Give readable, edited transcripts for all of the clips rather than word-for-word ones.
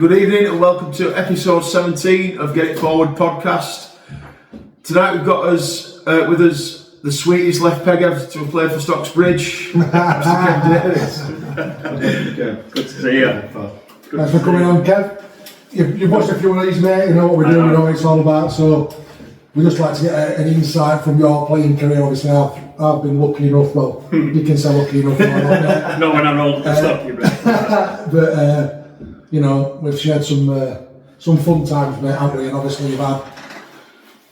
Good evening and welcome to episode 17 of Get It Forward podcast. Tonight we've got with us the sweetest left peg ever to have played for Stocksbridge, Mr. Kev Davies. Good to see you. Thanks for coming on, Kev. You've watched a few of these, mate, you know what we're doing, you know what it's all about, so we just like to get an insight from your playing career. Obviously I've been lucky enough, well, you can say lucky enough, not when I'm old to stop you, but you know, we've shared some fun times, mate, haven't we? And obviously you've had a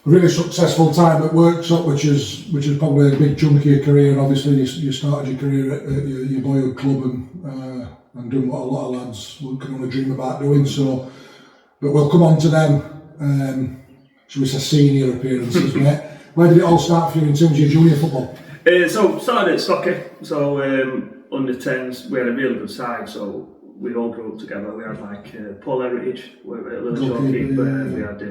really successful time at Worksop, which is probably a big chunk of your career, and obviously you started your career at your boyhood club and doing what a lot of lads can only dream about doing. So, but we'll come on to them. Shall we say senior appearances, mate? Where did it all start for you in terms of your junior football? So started at Stocky. So under 10s, we had a really good side. So we all grew up together. We had like Paul Heritage, we were a little goalkeeper. We had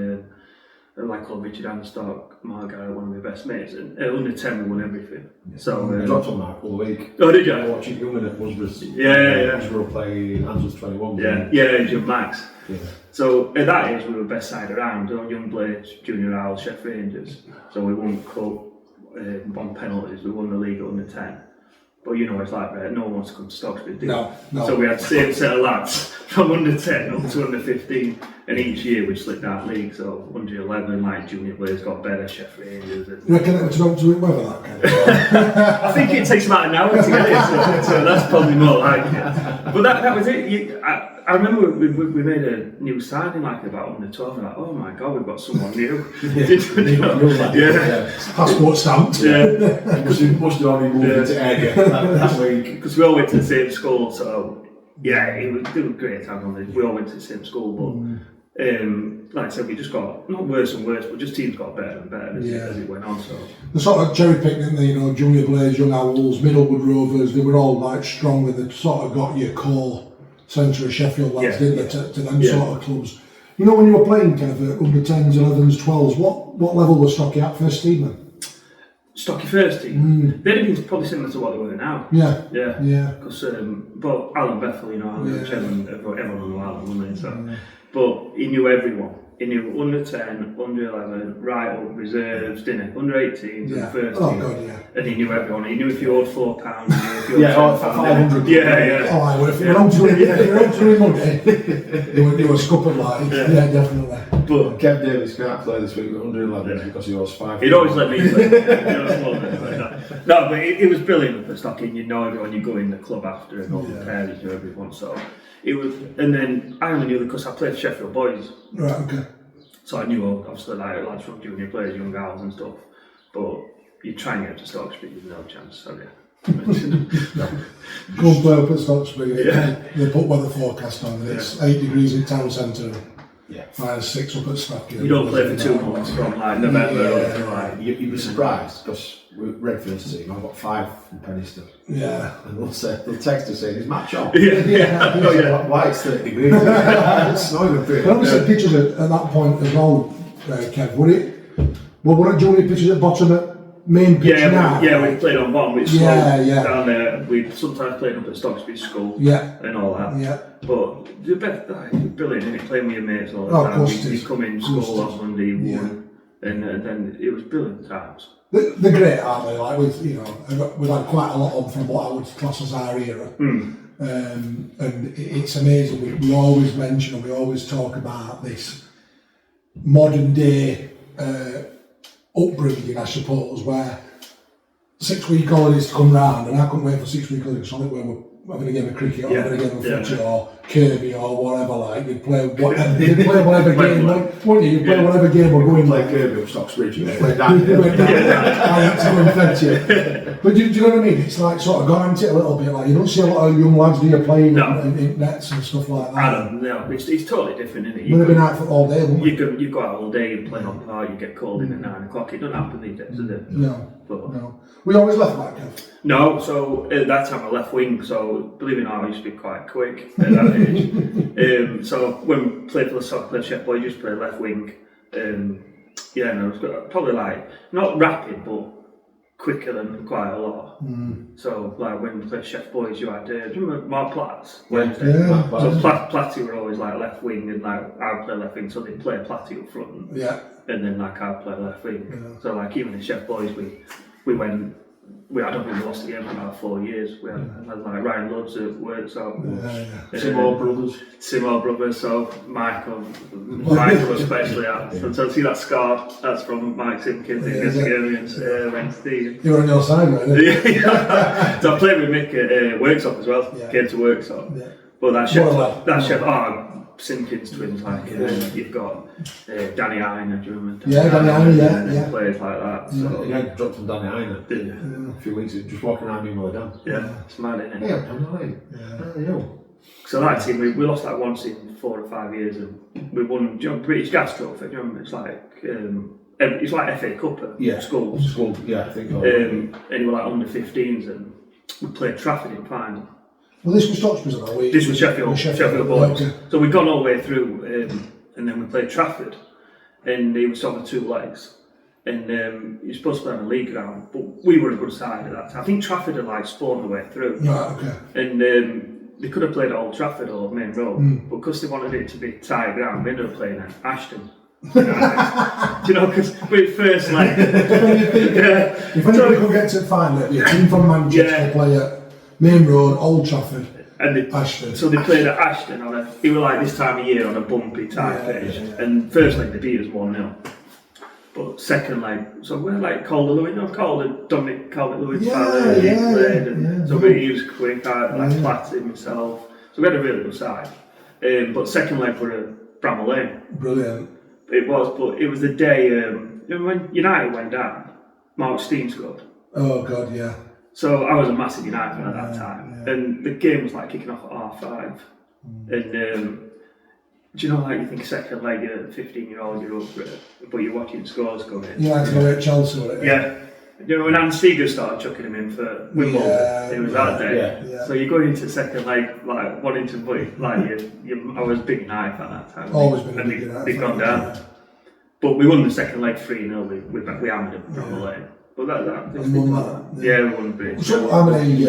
like called Richard Anstock, Margaret, one of my best mates. And under 10 we won everything. So I dropped on Mark all the week. Oh, did you? I watched it young at Musbridge. Yeah. We were playing Angels 21. Yeah, Max. Yeah. So at that age we were best side around. Young Blades, Junior Isles, Sheffield Rangers. So we won cup on penalties. We won the league at under 10. But you know what it's like, right? No one wants to come to Stocksbridge, do you? No. So we had the same set of lads from under 10 up to under 15, and each year we slipped out league. So under 11, like Junior Blades got better, Sheffield Rangers. You reckon it was up to it weather, that kind of thing? I think it takes about an hour to get it, so that's probably more like it. But that was it. I remember we made a new signing like about under 12, and like, oh my god, we've got someone new. Yeah. Passport stamped. Yeah. Because you must have already moved into Edgar that week. Because we all went to the same school, so yeah, it was a great time on this. We all went to the same school, but like I said, we just got not worse and worse, but just teams got better and better as it went on. So the sort of cherry picked, didn't they? You know, Junior Blades, Young Owls, Middlewood Rovers, they were all like strong, and they sort of got your core centre of Sheffield lads, didn't they, to them sort of clubs. You know, when you were playing kind of under 10s, 11s, 12s, what level was Stocky at first team then? Stocky first team? They'd have been probably similar to what they were now. Yeah. Because, but Alan Bethel, you know, Alan Chen, everyone knew Alan, wouldn't they? So, but he knew everyone. He knew under 10, under 11, right up, reserves, didn't he? Under 18s and first team. God, yeah. And he knew everyone. He knew if you owed £4, he knew if you owed £500. Yeah. Oh, well, if you're on to it money, you were scuppered like, yeah, definitely. But Kev Davies can't play this week with under 11 because he was 5. He'd always let me play. No, but it was brilliant for Stocky. You know everyone, you go in the club after and all the parents knew everyone. So it was, and then I only knew because I played for Sheffield Boys. Right, okay. So I knew obviously like lads from junior players, young girls and stuff. But you try and get to Stocksbridge, there's no chance, sorry. Go and play up at Stocksbridge. They put weather forecast on and it's 8 degrees in town centre. -6 up at Stocky. You don't play for 2 months from like November up to like. You'd be surprised because with Redfield's team, I've got 5 from Penistone. Yeah. And they'll text us saying, "Is match on?" Why it's 30 degrees? It's not even pretty. I obviously pictures at that point as well, Kev, were it junior pitches at bottom at main pitch now? We played on bottom with slow down there. We sometimes played up at Stocksbridge School and all that. Yeah. But the best, brilliant, isn't it? Playing with your mates all the time. Of course You come in school on Monday, and then it was brilliant times. They're great, aren't they? Like we've had quite a lot on from what I would class as our era. And it's amazing. We always mention and we always talk about this modern day upbringing, I suppose, where 6-week holidays come round, and I couldn't wait for 6-week holidays. Solid when we're having a game of cricket or having a game of footy or Kirby or whatever. Like you'd play whatever game, wouldn't you? You'd play whatever game we're going. Play Kirby at Stocksbridge. Went down. But do you know what I mean? It's like sort of gone into it a little bit. Like you don't see a lot of young lads do you playing in nets and stuff like that. I don't know. It's totally different, isn't it? We've been out for all day, wouldn't we? You go out all day and play on par. You get called in at 9 o'clock. It doesn't happen these days, does it? No. We always left back, Kev. No, so at that time I left wing, so believe it or not, I used to be quite quick at that age. So when we played for the soccer, played Sheffield Boys, I used to play left wing. And I was probably like, not rapid, but quicker than quite a lot. So like when we played Chef Boys, you had, do you remember Mark Platts? Wednesday. Yeah. So Platty were always like left wing, and like I'd play left wing, so they'd play Platty up front. Yeah. And then like I'd play left wing. So like even in Chef Boys, we went. I don't think we lost the game for about 4 years. We had like Ryan Ludds at work, so Simo brothers. So Michael especially. So see that scar? That's from Mike Simpkins against Wednesday. You were on your side, right? So I played with Mick at Workshop as well. Came to Workshop, but that chef. Simpkins twins, like you've got Danny Einer, do you remember? Danny Einer, yeah. Players like that. So. Yeah, dropped from Danny Einer a few weeks ago, just walking around being well done. Yeah, it's mad, isn't it? Yeah, I'm right. Yeah. So that team, we lost like once in 4 or 5 years, and we won British Gas Trophy, do you remember? It's like FA Cup at schools. Yeah, I think. And you were like under 15s, and we played Trafford in final. Well, this was Stockbridge, or this was Sheffield Boys. Okay. So we'd gone all the way through, and then we played Trafford, and it was on the 2 legs. And you're supposed to play on a league ground, but we were a good side at that time. I think Trafford had like spawned the way through. Right, okay. And they could have played at Old Trafford or Main Road, but because they wanted it to be tight ground, we ended up playing at Ashton. Do you know, because we first like. If anybody could get to final, it'd be a team from Manchester play at Main Road, Old Trafford, and Ashton. So they played at Ashton it was like this time of year on a bumpy type pitch. And first leg they beat us 1-0. But second leg, so we're like Dominic Calvert-Lewin played, so he was quick, like Platty himself. So we had a really good side. But second leg were at Bramall Lane. Brilliant. It was the day when United went down, Mark Steen scored. Oh God, yeah. So I was a massive United fan at that time, and the game was like kicking off at 5:30. And do you know, like you think second leg, you're a 15-year-old, you're up for it, but you're watching scores come in. You had to go at Chelsea, right? Yeah. You know, when Anne Seeger started chucking him in for Wimbledon, it was that day. Yeah. So you're going into second leg, like wanting to put, like I was a big United fan at that time. Always been a big United fan. They've gone down. Yeah. But we won the second leg 3-0. We hammered them from the lane. But we won Bridge. So how many?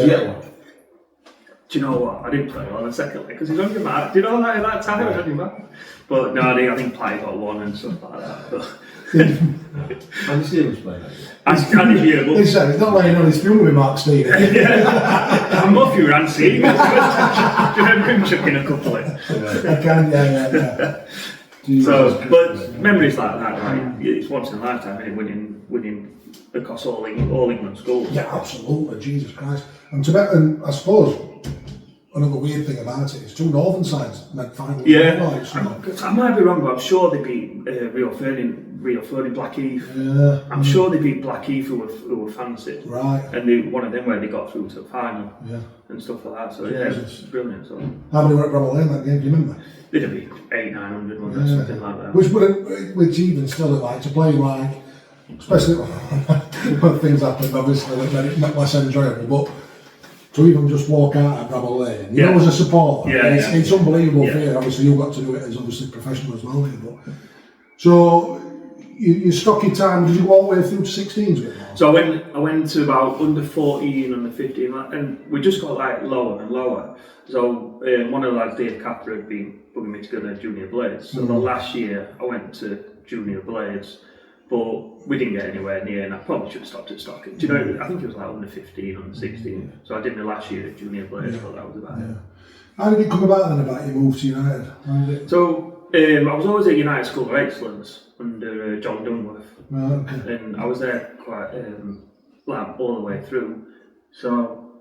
Do you know what? I didn't play well on the second leg because he's on your back. Do you know that at that time? I was on your back. But no, I think Platty got 1 and stuff like that. But Andy Stevens playing that. Andy Stevens. Listen, he's not laying on his film with Mark Stevens. I'm off you, Andy Stevens. Do you remember him chucking a couple in? I can, yeah. So, but memories like that, like it's once in a lifetime, isn't it? Winning across all England schools. Yeah, absolutely. Jesus Christ. And I suppose another weird thing about it is 2 northern sides meant final. Yeah, I might be wrong, but I'm sure they beat Rio Ferdinand Blackheath. Yeah, I'm sure they beat Blackheath, who were fancied. Right. And one of them where they got through to the final. Yeah. And stuff like that. So yeah, it was brilliant. So. How many were at Bramall Lane that game? Do you remember? It'd be 800-900, something like that. Which even still like to play like, especially when things happened, obviously that made it less enjoyable. But to even just walk out at Bramall Lane, you know, as a supporter, it's unbelievable fear. Obviously, you've got to do it as obviously professional as well. But so you stocky time. Did you go all the way through to 16s with them? So I went to about under 14, under 15, and we just got like lower and lower. So one of the lads, Dave Capper, had been putting me together Junior Blades. So the last year I went to Junior Blades, but we didn't get anywhere near, and I probably should have stopped at Stockton. Do you know, I think it was like under 15, under 16. So I did my last year at Junior Blades, but that was about it. How did it come about then about your move to United? So I was always at United School of Excellence under John Dunworth. Okay. And I was there quite all the way through. So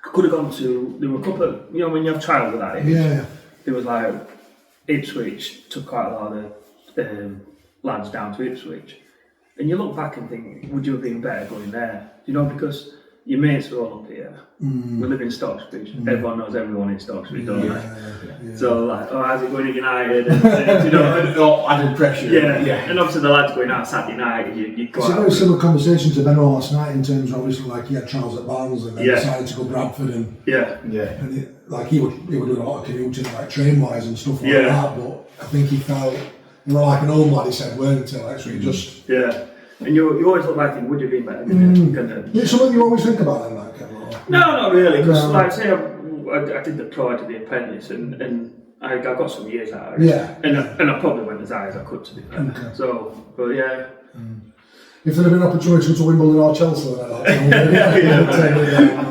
I could have gone to, there were a couple of, you know, when you have trials at that age, there was like Ipswich took quite a lot of lads down to Ipswich. And you look back and think, would you have been better going there? You know, because your mates are all up here. We live in Stocksbridge. Everyone knows everyone in Stocksbridge, don't they? So like, oh, how's it going at United? And, you know, added pressure. And obviously the lads going out Saturday night, you go It's a very similar conversation to Ben last night in terms of obviously like he had trials at Barnes and then decided to go Bradford and and he would do a lot of commuting like train wise and stuff like that. But I think he felt like an old lad. He said, weren't he? Like, so he just And you always look like it would have been better. Is it something you always think about in that, Kev? No, not really. Because like I say, I did the pro, I did the apprentice, and I got some years out of it. Yeah. And I probably went as high as I could, to be fair. Okay. So, but yeah. If there had been an opportunity to go to Wimbledon or Chelsea, then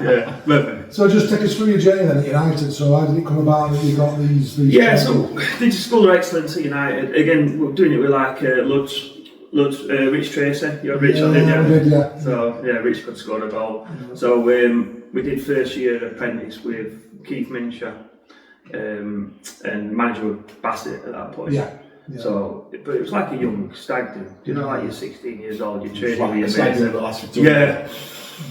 Yeah. So just take us through your journey then at United. So how did it come about that you got these Yeah, so did School of Excellence at United. Again, we're doing it with like Rich Tracy. You're Rich, didn't you? We did, yeah. So yeah, Rich could score a goal. So we did first year apprentice with Keith Minshaw, and manager was Bassett at that point. Yeah. So, but it was like a young stag do. You know, like you're 16 years old, you're training with your stag mates. do that lasts for 2 Yeah.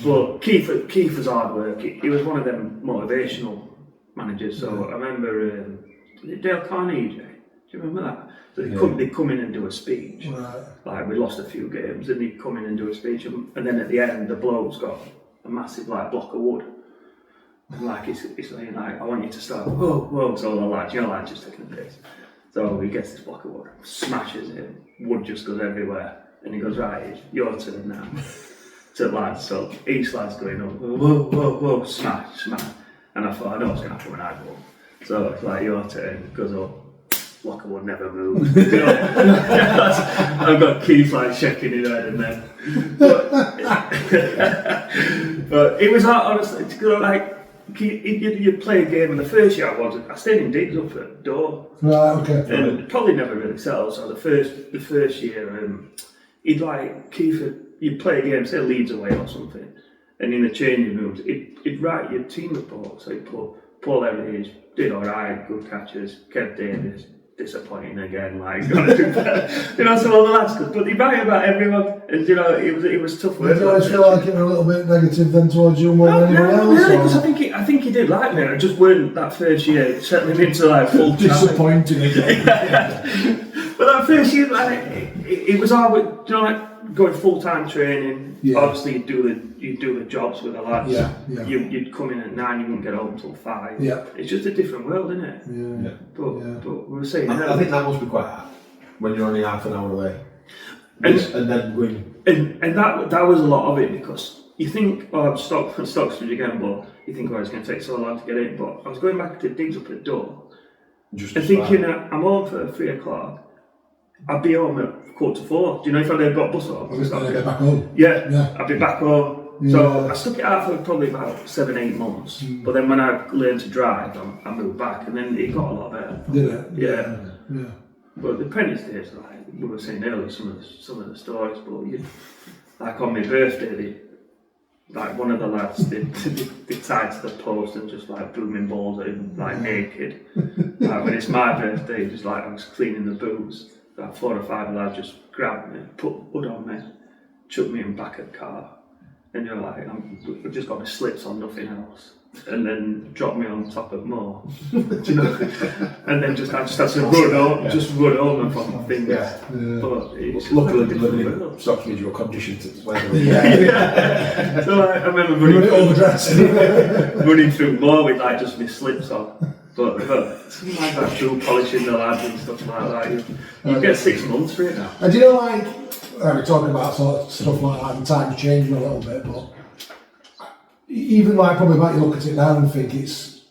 But Keith was hard work. He was one of them motivational managers. So I remember Dale Carnegie. Do you remember that? So they'd come in and do a speech. Right. Like we lost a few games, and they'd come in and do a speech, and then at the end, the bloke's got a massive like block of wood. And like it's saying like, I want you to start. Whoa! So the lads, just taking the piss. So he gets this block of wood, smashes it, wood just goes everywhere, and he goes, right, it's your turn now. To the lads, so each lad's going up, whoa, smash. And I thought, I know what's going to happen when I go up. So it's like, your turn, goes up, block of wood never moves. You know? I've got Keith like shaking his head and then. But it was hard, honestly, to go like, you'd play a game, and the first year I stayed in digs up at the door. Right, okay. And probably never really settled. So the first year, he'd like you'd play a game, say Leeds away or something, and in the changing rooms, he'd write your team report. So he'd put Paul Heritage did alright, good catches. Kev Davies disappointing again, like gotta do better. You know, so all the lads could, but he'd write about everyone, and you know, it was tough work. Did you always feel like it was a little bit negative then towards you more than anyone else? Really, because I think he did like me. I just weren't that first year settling into like full disappointing again. But that first year, like, it was hard. You know, like going full time training. Yeah. Obviously, you'd do the jobs with the lads. Yeah. You'd come in at 9, you wouldn't get home till 5. Yeah. It's just a different world, isn't it? Yeah. But we were saying. I think that must be quite hard when you're only half an hour away. And then going. And that was a lot of it, because you think, Stockbridge again, but you think, it's going to take so long to get in. But I was going back to digs up at the door, and thinking, I'm home for 3 o'clock. I'd be home at 3:45. Do you know if I'd got bus home? I'd be back home. Yeah, I'd be back home. Yeah. So I stuck it out for probably about 7-8 months. But then when I learned to drive, I moved back, and then it got a lot better. Did it? Yeah. But the apprentice days, like we were saying earlier, some of the stories. But like on my birthday, like one of the lads, they tied to the post and just like booming balls at him, like naked. Like when it's my birthday, just like I was cleaning the boots. Like 4 or 5 lads just grabbed me, put hood on me, chucked me in the back of the car, and you're like, I've just got my slips on, nothing else, and then dropped me on top of more, do you know? And then I just had to run home and put my things. Yeah. But it's luckily, living in Stockbridge, you're conditioned to weather. Yeah. So I remember running through more with like just my slips on. But something like that, shoe polishing the lads and stuff like that, you get 6 months for it now. And do you know, like, we're talking about sort of stuff like that, and time's changing a little bit, but even like probably might you look at it now and think it was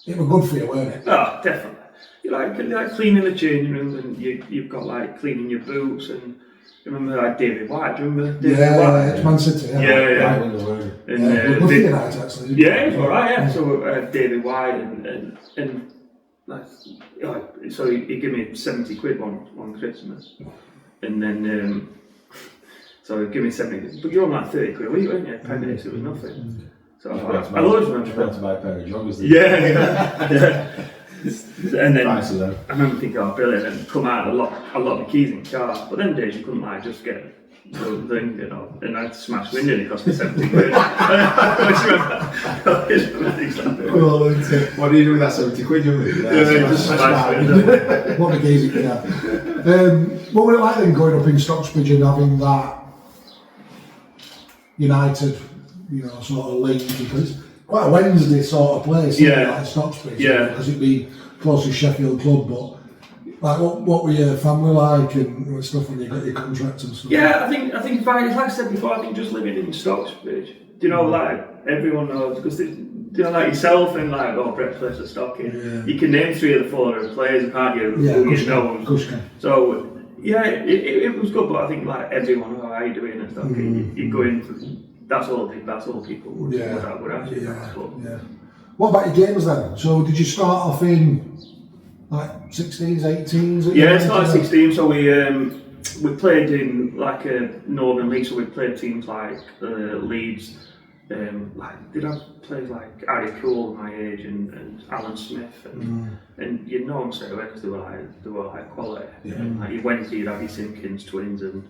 good for you, weren't it? Oh, definitely. You like cleaning the changing rooms, and you've got like cleaning your boots, and you remember like David White? Do you remember David White? Yeah, Man City. Yeah. Good for United, actually. Yeah, it was alright. Yeah. So David White and like, so he gave me 70 quid one Christmas, and then so he gave me 70. But you're on like 30 quid, weren't you? Apprentice, it was nothing. So I always remember to buy a pair of joggers. Yeah. And then I remember thinking, oh, brilliant, and come out a lot of the keys in the car. But them days you couldn't like just get the thing, you know. And I had to smash window, and it cost me 70 quid. What do you do with that 70 quid? Just smash window. What a keys you could have. What was it like then growing up in Stockbridge and having that United, sort of link? Because it's quite a Wednesday sort of place, like Stockbridge, because it'd be close to Sheffield Club, but Like, what were your family like and stuff when you got your contract and stuff? Yeah, I think it's like I said before, I think just living in Stocksbridge, do you know, like, everyone knows, because you know, like yourself and like, breakfast or stocking, you can name 3 of the 4 players, can't you? Yeah, who you know. Kushka. So, yeah, it was good, but I think like everyone, how are you doing and stuff, you go in for, that's all people would actually ask for. Yeah. What about your games then? So did you start off in like 16s, 18s? Yeah, it started 16, so we played in like a Northern League, so we played teams like Leeds, like did have players like Harry Cool, my age, and Alan Smith, and you'd know them straight away because they were like quality. Like you Wednesday, you'd have your Simpkins twins and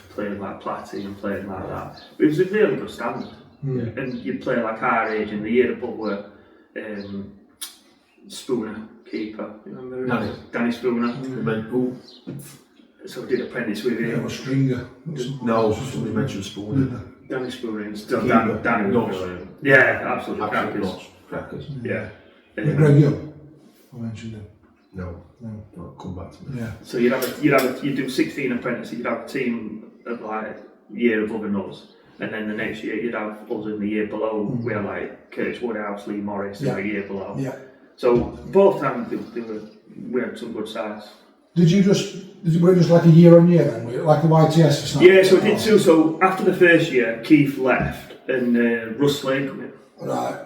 playing like Platty and playing like that. But it was a really good standard, and you'd play like our age, and the year above were Spooner, keeper. You remember Danny Spooner? So I did apprentice with him. Yeah, Stringer. No, somebody mentioned Spooner. Danny Spooner and still Danny was brilliant. Yeah, absolutely crackers. Yeah. Greg Young, I mentioned him. No, come back to me. Yeah. So you'd do 16 apprentices. You'd have a team of like year above and us, and then the next year you'd have us in the year below. We had like Curtis Woodhouse, Lee Morris, in the year below. Yeah. So both times we had some good sides. Were it just like a year on year then? Were it like a YTS or something? Yeah, so we did 2. So after the first year, Keith left and Russ Slade came in. Right.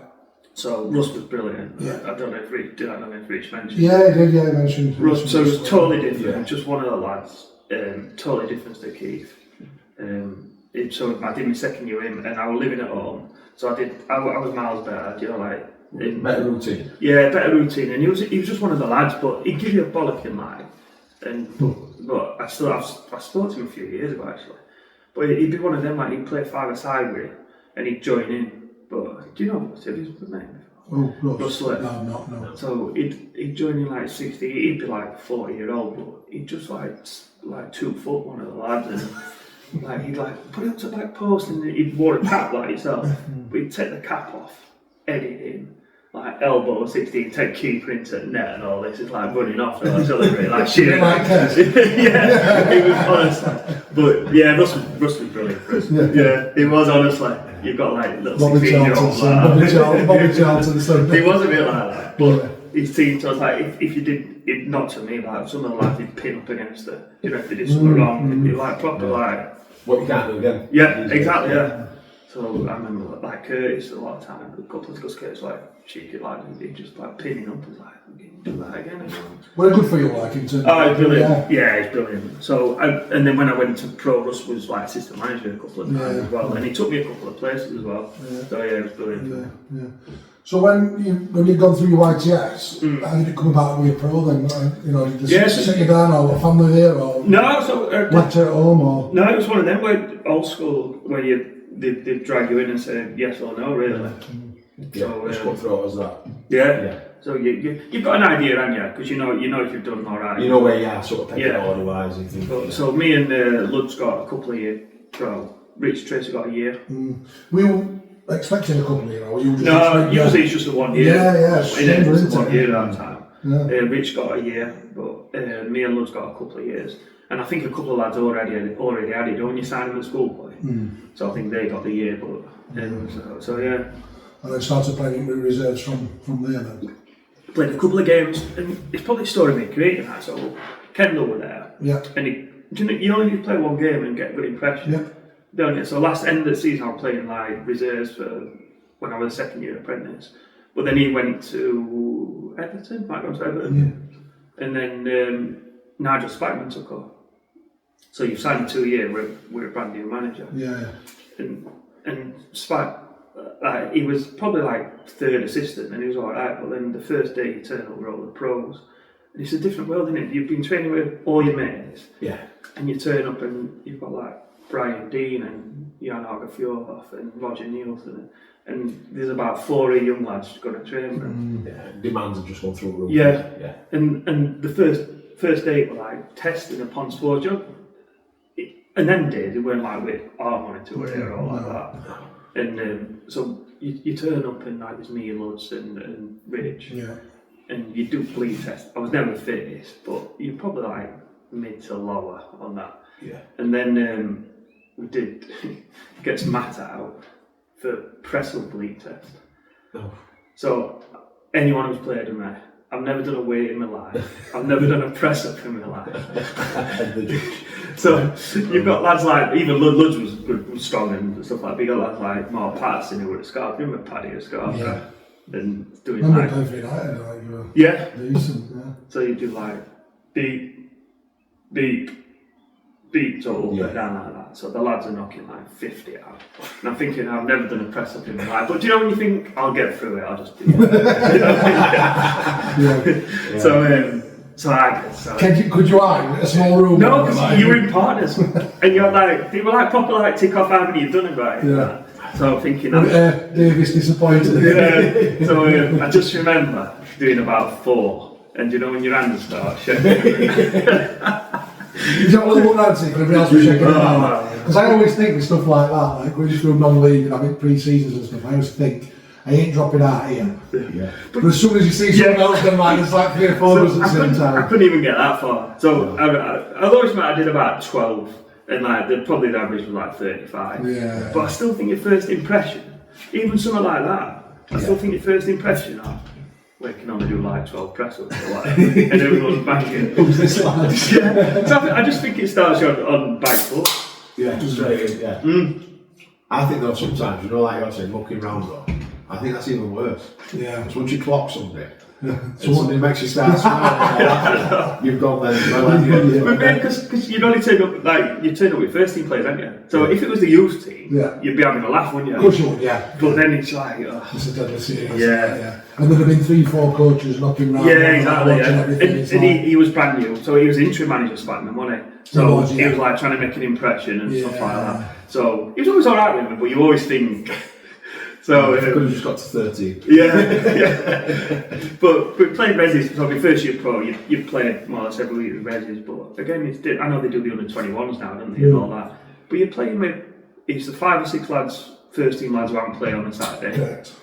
So Russ was brilliant. Yeah. I don't know if Rich mentioned. Yeah, I did. Yeah, I mentioned. Russ, so it was totally different. Yeah. Just one of the lads. Totally different to Keith. So I did my second year in, and I was living at home. So I was miles better. You know, like. Better routine. Yeah, better routine, and he was just one of the lads, but he'd give you a bollocking like, but I spoke to him a few years ago actually, but he'd be one of them like he'd play 5-a-side with, and he'd join in. But do you know what's his name? Oh, Russell. No. So he'd join in like 60. He'd be like 40-year-old, but he'd just like 2 foot one of the lads, and like he'd like put it up to the back post, and he'd wore a cap like yourself, but he'd take the cap off, edit in. Like elbow 16, take keeper into net and all this. It's like running off and celebrate like shit. Yeah, he was honest. But yeah, Russ was brilliant for us. Yeah, he was honestly. You've got like little 16-year-olds like Bobby Charlton. He was a bit like that, but his team. So I was like, if you did it, not to me, like some of the lads he'd pin up against it. You know, if they did something wrong, it'd be like proper like. What you can't do again. Yeah, exactly. Yeah. So I remember like Curtis a lot of time, a couple of Curtis like cheeky like he'd just like pinning up and like do that again. Well, good for you, like in terms. Oh, he's brilliant. Yeah, he's brilliant. So and then when I went to pro, Russ was like assistant manager a couple of times as well, and he took me a couple of places as well. Yeah. So yeah, it was brilliant. Yeah. So when you'd gone through your YTS, how did it come about with your pro then? You know, did you sit you down or a family there or? No, so lecture at home or? No, it was one of them where old school where they drag you in and say yes or no, really. So just what throw as that. Yeah. So you've got an idea, haven't you? Because you know if you've done all right. You know where you are, sort of pecking order wise. So me and Lud's got a couple of years pro. Rich Tracy got a year. We were expecting a couple of years. No, usually it's just a 1 year. Yeah. It's 1 year at that time. Yeah. Rich got a year, but me and Lud's got a couple of years. And I think a couple of lads already had it, don't you, sign them at school play? So I think they got the year, but so yeah. And then started playing with reserves from there then? Played a couple of games, and it's probably a story of me creating that. So Kendall were there, and you only need to play one game and get a good impression, don't you? So last end of the season I was playing like reserves for when I was a second year apprentice, but then he went to Everton, and then Nigel Spackman took over. So you've signed a 2 year with a brand new manager. Yeah. And Spack, he was probably like third assistant and he was alright, but then the first day he turned up with all the pros. And it's a different world, isn't it? You've been training with all your mates. Yeah. And you turn up and you've got like Brian Dean and Jan Argafjordhoff and Roger Nielsen. And there's about 4 young lads going to train with them. Demands have just gone through a roof. Yeah. And the first day were like testing upon sports job. And then days, it weren't like with our monitor here or like that. And so you turn up and like there's me, Luds and Rich. Yeah. And you do bleed test. I was never the fittest, but you're probably like mid to lower on that. Yeah. And then we did gets Matt out for press-up bleed test. Oh. So anyone who's played in there, I've never done a weight in my life. I've never done a press-up in my life. So you've got lads like, even Ludge was strong and stuff like that, but you got lads like Mark Patterson who were at Scarf. You remember Paddy at Scarf? Yeah. And doing Remember like... playing for United, like, you were Yeah. decent, yeah. So you do like beep, beep, beep, so up and down like that. So the lads are knocking like 50 out. And I'm thinking, I've never done a press up in my life. But do you know when you think, I'll get through it, I'll just do it. So I guess. So. Could you hide in a small room? No, because you were in partners. And you're like, they were like proper like tick off how many you've done it by. Yeah. So I'm thinking, Davies disappointed. yeah. So I just remember doing about 4. And you know when your hands start shaking? You don't want to look around and see if everybody else was shaking their hand. Because I always think with stuff like that, like when you do non-league and having pre-seasons and stuff, I always think, I ain't dropping out here. Yeah. But as soon as you see someone else going like, there's like 3 or 4 of us at the same time. I couldn't even get that far. So I always meant I did about 12, and like probably the average was like 35. Yeah. But I still think your first impression, even something like that, I still think your first impression of, we can only do like 12 press-ups or whatever, and everyone's banging. Who's this lad? Yeah. So I just think it starts on back foot. Yeah, straight in, yeah. I think though sometimes, you know, like you're saying, looking round though, I think that's even worse. Yeah. Because once you clock somebody, and somebody makes you start smiling, you've gone then. Well, Because you'd only turn up, like, you turn up with first team players, haven't you? So if it was the youth team, you'd be having a laugh, wouldn't you? Of course you would, yeah. But then it's like, It's a deadly serious. Yeah. And there'd have been 3-4 coaches knocking around. yeah, exactly. Watching Yeah. everything. And he was brand new, so he was interim manager spending the money. So he was like trying to make an impression and stuff like that. So he was always alright with me, but you always think. So could have just got to 13. Yeah. But playing resis, so first year pro, you play more or less every week with resis. But again, I know they do the under 21s now, don't they, and all that. But you're playing with it's the 5 or 6 lads, first team lads who haven't played on a Saturday. Correct.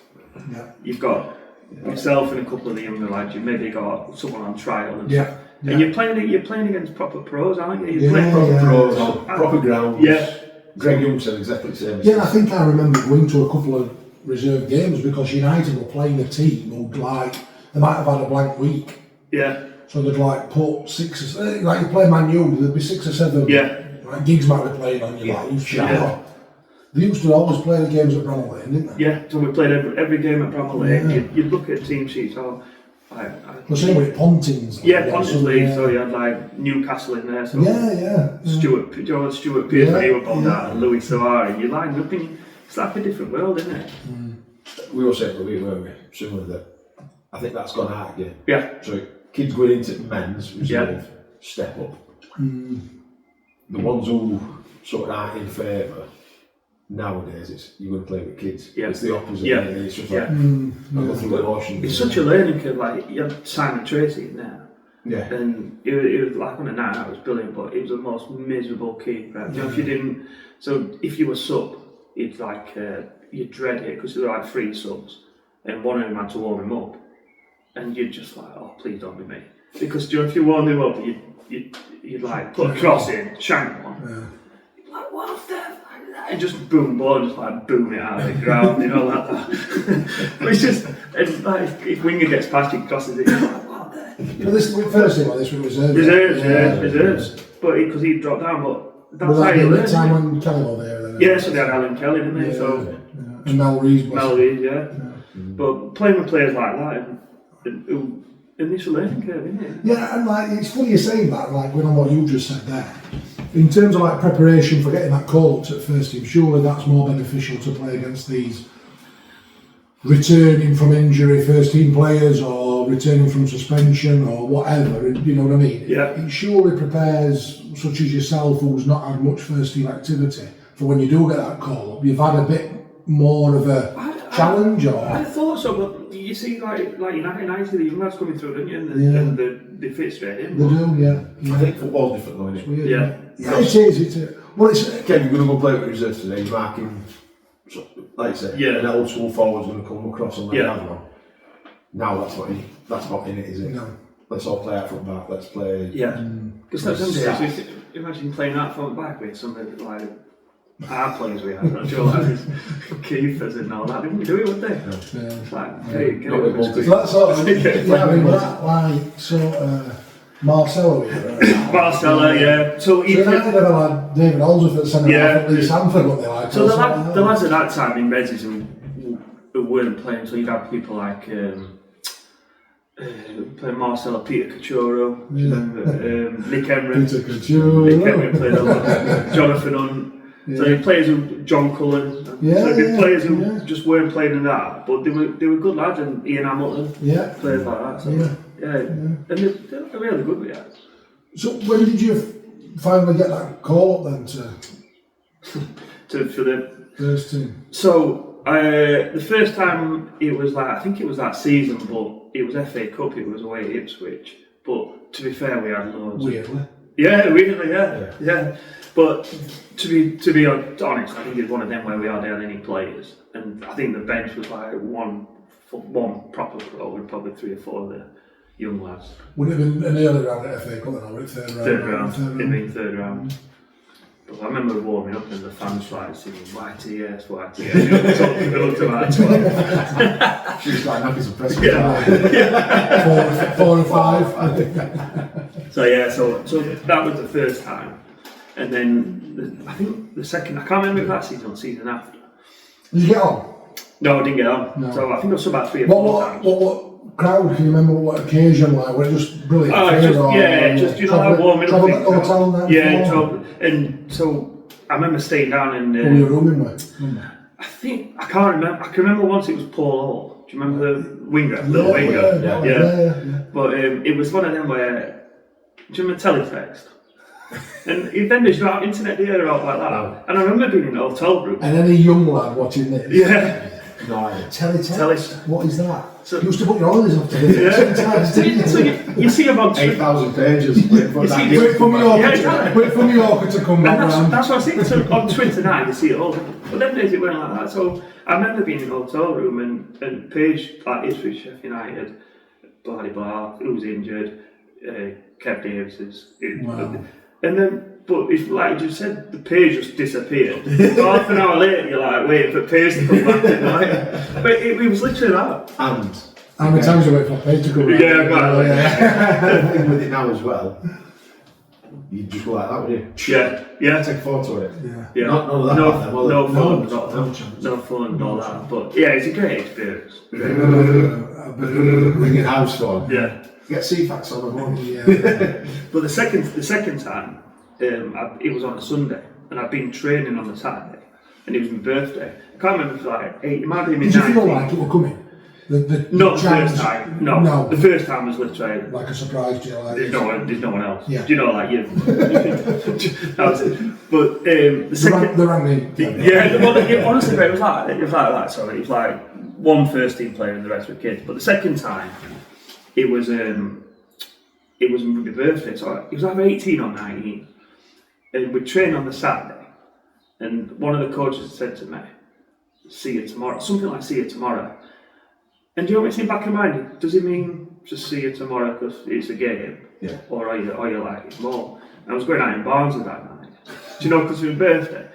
Yeah. You've got yourself and a couple of the younger lads. You've maybe got someone on trial and Yeah. And you're playing against proper pros, aren't you? Yeah, playing Proper yeah. pros, proper grounds. Yeah. Greg Young said exactly the same. Yeah, I think I remember going to a couple of reserve games because United were playing a team who'd like, they might have had a blank week. Yeah. So they'd like put 6 or like you play Man U, there'd be 6 or 7. Yeah. Like Giggs might be playing on you, like They used to always play the games at Bramall Lane, didn't they? Yeah, so we played every game at Bramall Lane. You'd look at team sheets, The same with Pontins. Pontins League, so you had like Newcastle in there, so Stuart Pearce, he were bombed out, and Louis Savard, and you lined up and it's like a different world, isn't it? We were saying, weren't we? Similar that I think that's gone out again. Yeah. So kids going into men's reserve step up. The ones who sort of aren't in favour nowadays, it's you're going to play with kids. Yeah. It's the opposite. Yeah. It's just like go through emotions. It's such a learning curve. Like you had Simon Tracy in there. Yeah. And it was like on a night out, it was brilliant, but it was the most miserable kid. Right? You know, if you didn't, so if you were sub, it's like you'd dread it because there were like 3 subs, and one of them had to warm him up, and you'd just like, oh please don't be me, because you know, if you warmed him up, you'd like put a cross in, shank one, like what the fuck, and just boom ball, just like boom it out of the ground, you know, like that. But it's just, and like if Winger gets past you, crosses it, you're like what the. But this first thing like this was reserves. Reserves. But because he dropped down, but that's Was how that you the learn. time when Kelly was there? Then, Yeah, so they had Alan Kelly, didn't they? So and Mel Rees. But playing with players like that, and it's a learning curve, isn't it? Yeah, and like it's funny you saying that, like going on what you just said there. In terms of like preparation for getting that call up to first team, surely that's more beneficial to play against these returning from injury first team players or returning from suspension or whatever, you know what I mean? Yeah. It surely prepares such as yourself who's not had much first team activity for when you do get that call up, you've had a bit more of a challenge or... I thought so, but you see like United, the young lads coming through, don't you? And they fit straight in. They do, yeah. I think football's different though, isn't it? Weird, Yeah. Yeah, it is. Well, it's... Ken, you're going to go play with reserves today, you're marking, like I say, an old school forward's going to come across and let that one. Now that's not in it, is it? No. let's all play out front back, let's play. Yeah. Because sometimes imagine playing out front back with somebody like our players we had, not sure like keepers and all that. They wouldn't do it, would they? Yeah. It's like, hey, get Not it with with So that sort of, yeah, I mean, that like sort of Marcelo era. Marcelo, yeah. So So United never had David Alderfer at centre half, at least Sanford, what they like. So the lads at that time in Reds who weren't playing, so you'd have people like playing Marcelo, Peter Cachorro, Nick Emery. Peter Cachorro. Nick Emery played a lot. Jonathan Hunt. Yeah. So you players who, John Cullen. Players who just weren't playing in that, but they were good lads, and Ian Hamilton. Yeah. Players like that. So, yeah. And they're really good with that. So when did you finally get that call up then For the first team? So the first time it was like, I think it was that season, but it was FA Cup. It was away at Ipswich. But to be fair, we had loads. Weirdly. Weirdly, yeah. But to be honest, I think it's one of them where we hardly had any players, and I think the bench was like one proper pro with probably 3 or 4 of the young lads. Would it have been an early round at FA Cup then, or would it third round? It'd been third round. But I remember warming up and the fans like singing YTS. They looked at that. She was like knocking some press. 4 and 5. So that was the first time, and then I think the second. I can't remember if that season or season after. Did you get on? No, I didn't get on. No. So I think it was about 3 or 4 times. What crowd? Can you remember what occasion like? Was it just brilliant? Just you know how warming up. Hotel night. And so I remember staying down in. Who were you rooming with? I can't remember. I can remember once it was Paul Hall. Do you remember the winger, little winger? Yeah. But it was one of them where. Do you remember teletext? And then there's no internet there or like that. No. And I remember being in a hotel room. And any young lad watching this. Yeah. No idea. Teletext. What is that? So, you used to book your holidays off to this. So you see them on 8,000 pages. Wait for New Yorker to come back round. That's what I think. So on Twitter now you see it all. But them days it went like that. So I remember being in a hotel room and Paige, like Ipswich, Sheffield United, blah, who was injured, Kev Davies. Wow. And then, but if like you said, the page just disappeared. So half an hour later, you're like waiting for page to come back. But it was literally that. And how many times you wait for a page to come back? The thing with it now as well, you just go like that, would you? Yeah. Take a photo of it. Yeah. No phone and all that. But yeah, it's a great experience. Ringing house phone. Yeah. Get CFAX on the morning. Yeah. But the second time, it was on a Sunday, and I'd been training on the Saturday, and it was my birthday. I can't remember if it was like 8, it might be Did you feel like it were coming? Not the first time. No. The first time was literally like a surprise to you. Like there's no one else. Yeah. Do you know, like you? That was it. But the second, the rang me. Honestly, it was like that. Sorry, it was like one first team player and the rest were kids. But the second time, it was my birthday. So it was either 18 or 19, and we trained on the Saturday. And one of the coaches said to me, "See you tomorrow." Something like "See you tomorrow." And do you know what it's in the back of my mind? Does it mean just see you tomorrow because it's a game? Yeah. Or are you like it's more? And I was going out in Barnsley that night. Do you know, because it was my birthday.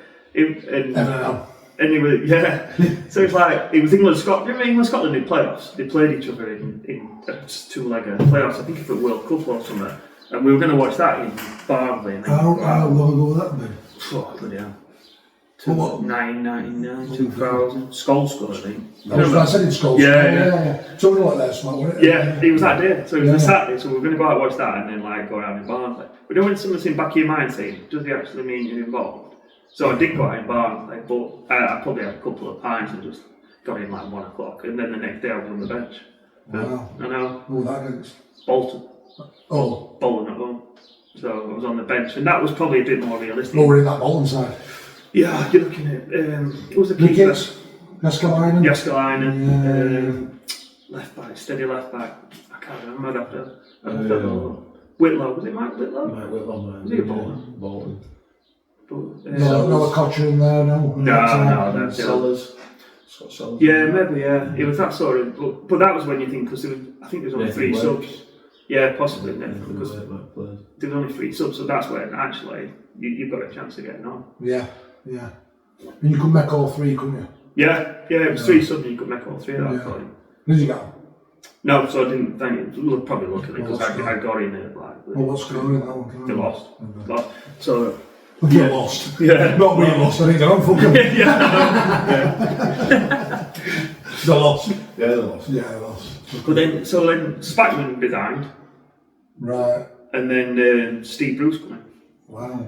And it was, so it's like, it was England-Scotland. Do you remember England-Scotland in playoffs? They played each other in a 2-legger playoffs, I think if it was World Cup or something. And we were going to watch that in Barnsley. How long ago was that been? Oh, bloody hell. 1999, 2000. Skull, I think. I said in Skull. Yeah. Something like that, wasn't it? Yeah, it was that day. So it was the Saturday, so we were going to go out and watch that and then like go around in Barnsley. But then when someone's in the back of your mind saying, does he actually mean you're involved? So I did go out in Barnsley, but I probably had a couple of pints and just got in like 1 o'clock. And then the next day I was on the bench. Wow. I know. Oh, that against? Bolton. Oh. Bolton at home. So I was on the bench, and that was probably a bit more realistic. Oh, we're in that Bolton side. Yeah, you're looking at it was a keeper. Jaskalainen. Left back, steady left back. I can't remember. I'd have to Whitlow, was it Mike Whitlow? Mike Whitlow, was he a Bolton? Bolton. No Kocher in there, no. No, Sellers. Scott Sellers. Yeah, maybe, yeah. It was that sort of, but that was when you think, because I think there was only 3 subs. Yeah, possibly definitely because there's only 3 subs, so that's where actually you've got a chance of getting on. Yeah. And you could make all 3, couldn't you? Yeah, it was 3 subs and you could make all 3 at that point. Did you get? No, so I didn't think it. Probably luckily because I got in there like. Well, what's going on in that one? They lost. So. You lost. Yeah. Not we lost. I think they're on fucking. They lost. Yeah, they lost. Yeah, they lost. But then Spackman resigned. Right. And then Steve Bruce came in. Wow.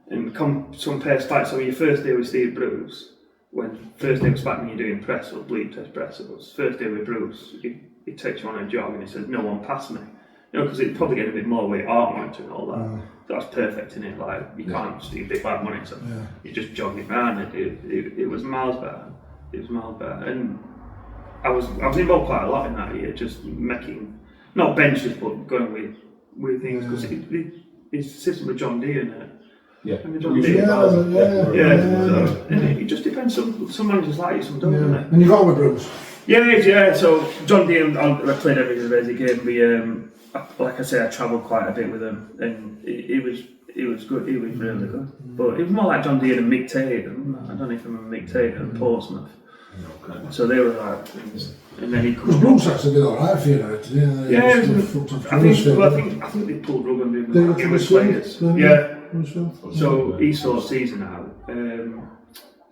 And compare Spackman. So your first day with Steve Bruce, when first day with Spackman you're doing press or bleep test press ups. First day with Bruce, he takes you on a jog and he says, "No one passed me." You know, because it's probably getting a bit more with art monitor and all that. So that's perfect, isn't it? Like you can't just do a big bad monitor. You just jog it around. It was miles better. It was miles better, and I was involved quite a lot in that year, just making not benches but going with things because it's a system with John Deere in it. Yeah. And John Deere. So, and it just depends. Some managers like it, some don't. Yeah. And you got with Bruce. Yeah. So John Deere, I played every He gave me. Like I say, I travelled quite a bit with him, and it was good. He was really good. But it was more like John Deere and Mick Tatum. I don't know if you remember Mick Tatum and Portsmouth. So they were like things. And then he because Bruce actually did alright for you, didn't he? I think they pulled rubber and did with players. Yeah. So he saw a season out.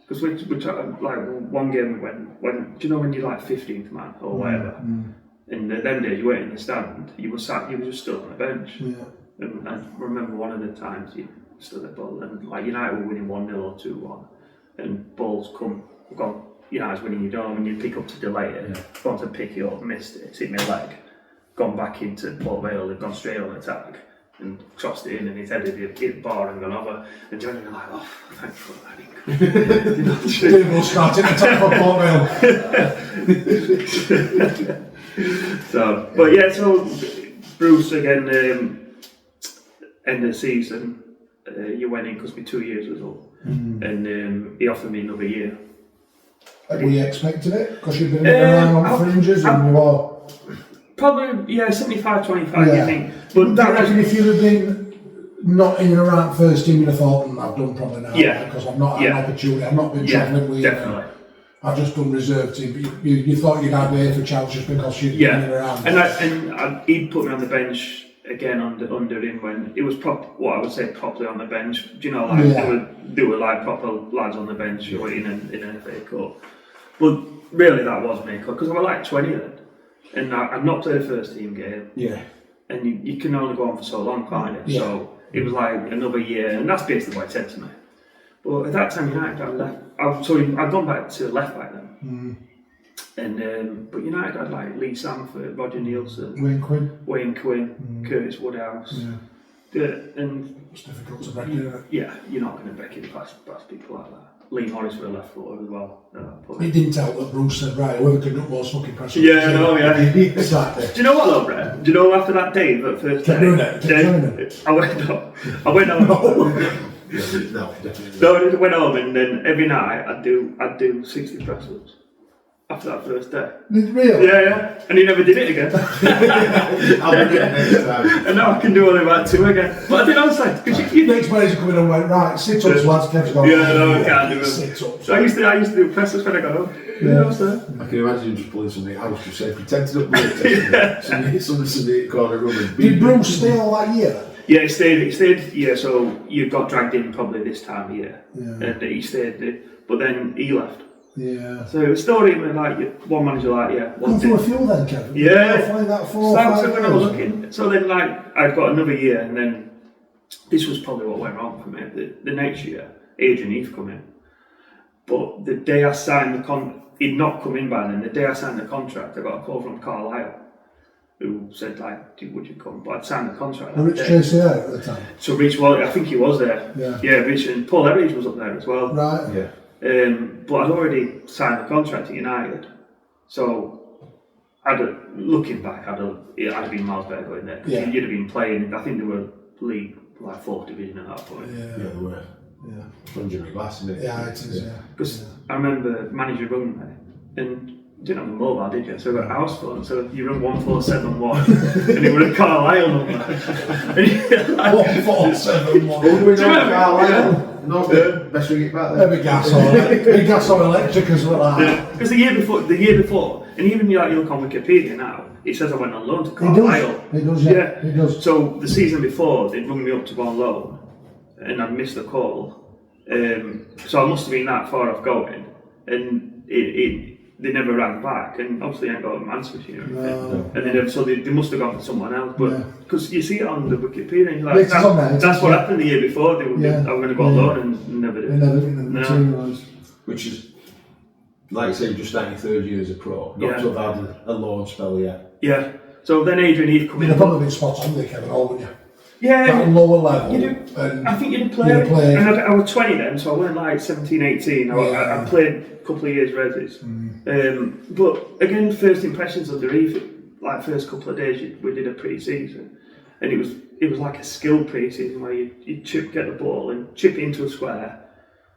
Because we tried, like one game when do you know when you're like 15th man or whatever? In them days you weren't in the stand, you were just stood on the bench. And I remember one of the times you stood at ball and like United were winning 1-0 or 2-1 and balls gone, United's winning, you don't know when you pick up to delay it, gone to pick it up, missed it, it's hit my leg, gone back into Port Vale, they've gone straight on attack and crossed it in and he's headed hit the bar and gone over and Johnny was like, oh thank God. We'll start in attack for Port Vale. So, but yeah, so Bruce again, end of the season, you went in because me 2 years was up, and he offered me another year. Were you expecting it? Because you've been around on fringes and you are. Probably, 75-25, you think. But I reckon if you'd have been not in and around first team, you'd have thought, I've done probably now. Because I've not had an opportunity, I've not been travelling with you. Definitely. I've just done reserve team, but you thought you'd have a for chance just because you'd been in and around. And he'd put me on the bench again under him when it was what I would say properly on the bench. Do you know, like there were like proper lads on the bench in an FA Cup. But really that was me because I was like 20 then, and I'd not played a first team game. Yeah. And you can only go on for so long, can't you? Yeah. So it was like another year, and that's basically what he said to me. But at that time, United had left. I'd gone back to left back then. And but United had like Lee Sanford, Roger Nielsen, Wayne Quinn, Curtis Woodhouse. And it's difficult to break in. Yeah, you're not going to break it past people like that. Lee Morris for a left footer as well. It didn't tell that Bruce said, right, whoever can do more fucking pressure. Yeah, no, yeah. Exactly. Do you know what though, Brett? Do you know after that day, that first day? I went home. No, definitely. So I went home and then every night I'd do 60 press ups after that first day. Really? Yeah. And he never did it again. I'll do it next time. And now I can do only about 2 again. But I did honestly, because you next players are coming and went, right, sit ups lads, Kev's gone. Yeah, no, I can't do them. Sit ups. So I used to do press ups when I got home. I can imagine him just pulling something out, just say, pretend to look weird. Something in the corner room. Did Bruce stay all that year? Yeah, he stayed. Yeah, so you got dragged in probably this time of year, and he stayed. But then he left. Yeah. So it was still even like one manager like Gone through a few then, Kevin. Yeah. That 4 or 5 years. When I was looking. So then like I've got another year, and then this was probably what went wrong for me. The next year, Adrian Heath come in, but the day I signed he'd not come in by then. The day I signed the contract, I got a call from Carlisle, who said like, would you come? But I'd signed the contract. Rich Tracy there at the time? So Rich, I think he was there. Yeah, Rich and Paul Eridge was up there as well. Right. Yeah. But I'd already signed the contract at United. So, looking back, I'd have been miles better going there. Because you'd have been playing, I think they were league, like 4th division at that point. Yeah, they were. Yeah. Under glass, isn't it? Yeah, it is, Because I remember manager rung me, and didn't have a mobile, did you? So I got a house phone, so you run 1471 and it was a Carlisle number. 1471. Who do we know Carlisle? No, best ring it back there. Maybe gas or electric as well. Because the year before, and even you look on Wikipedia now, it says I went on loan to Carlisle. It does, yeah. It does. So the season before, they'd rung me up to go on loan, and I'd missed the call. So I must have been that far off going, and they never rang back, and obviously I ain't got a answer machine or anything. And they must have gone for someone else, but because you see it on the Wikipedia, and you're like, that's what happened the year before. They were going to go on loan and never did. Which is, like you say, just 93rd year as a pro, not to have had a loan spell yet. Yeah. So then Adrian Heath come in. You'd probably been spot on there, Kevin, wouldn't you? Yeah. At a lower level. I think you'd play. And I was 20 then, so I went like 17, 18. I played a couple of years resis. But again, first impressions of the Reef, like first couple of days, we did a pre-season, and it was like a skilled pre-season where you get the ball and chip into a square,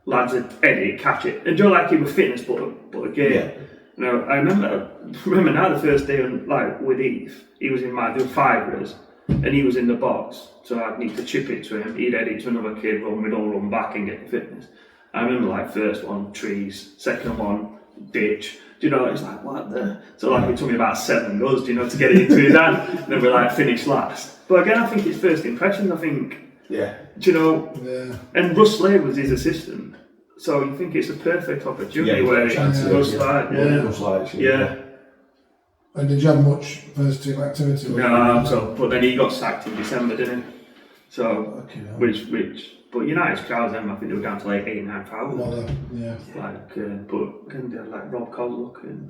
lads would edit, catch it, and like it was fitness, but a game. Yeah. You know, I remember now the first day with Eve, he was in there were 5ers, and he was in the box, so I'd need to chip it to him. He'd edit to another kid, we'd all run back and get the fitness. I remember first one, trees, second one, ditch. Do you know, it's like, what the? So it took me about 7 goals, to get it into his hand, and then we finished last. But again, I think it's first impressions, and Russ Slade was his assistant, so you think it's a perfect opportunity where he goes And did you have much first team activity? No, but then he got sacked in December, didn't he? So, which, but United's crowds, I think they were down to 8,000-9,000. But again, they had Rob Coslock and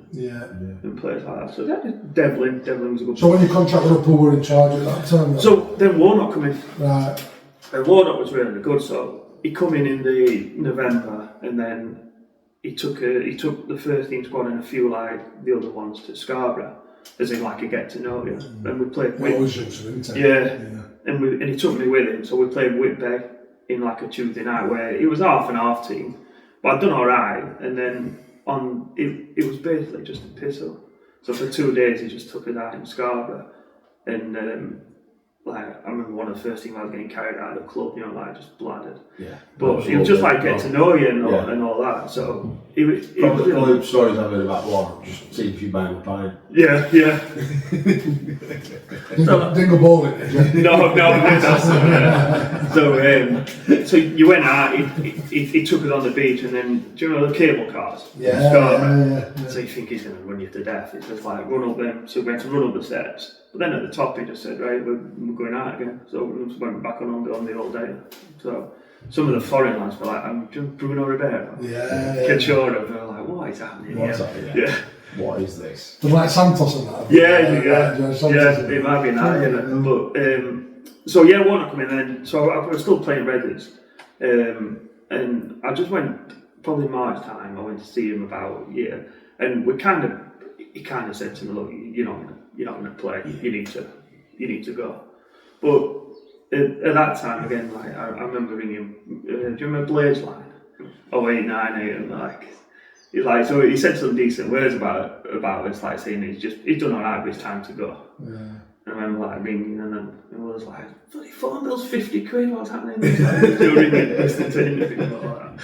players like that. So Devlin was a good. So when your contract was up, who were in charge at that time? So then Warnock come in. Right. And Warnock was really good. So he come in the November, and then he took the first team squad and a few the other ones to Scarborough, as in a get to know you. And we played and he took me with him, so we played Whitby in a Tuesday night where it was half and half team, but I'd done alright, and then it was basically just a piss up. So for 2 days he just took us out in Scarborough, and I remember one of the first things I was getting carried out of the club, just bladdered. Yeah. But it was just get to know you and all that. So it was the stories I've heard about one, just see if you buy him a pint. Yeah. Didn't go bowling, did you? No. So you went out. He took us on the beach, and then do you know the cable cars? Yeah. So you think he's going to run you to death? It's just run up them. So we had to run up the steps. But then at the top he just said, right, we're going out again. So we just went back on the whole day. So some of the foreign lads were I'm Bruno Ribeiro. Cachorro. They were what is happening here? Yeah. What is this? The Santos and that. Yeah, it might be that, But so Warnock come in, and so I was still playing Redleys, and I just went probably March time. I went to see him about a year, and he kind of said to me, look, you're not going to play. You need to go. But at that time again, I remember ringing. Do you remember Blaze line? 0898 and so he said some decent words about us, saying he's done alright, but it's time to go. Yeah. And I remember ringing, and then it was bloody phone bill's 50 quid. What's happening? Still ringing, listening to interviews and all that.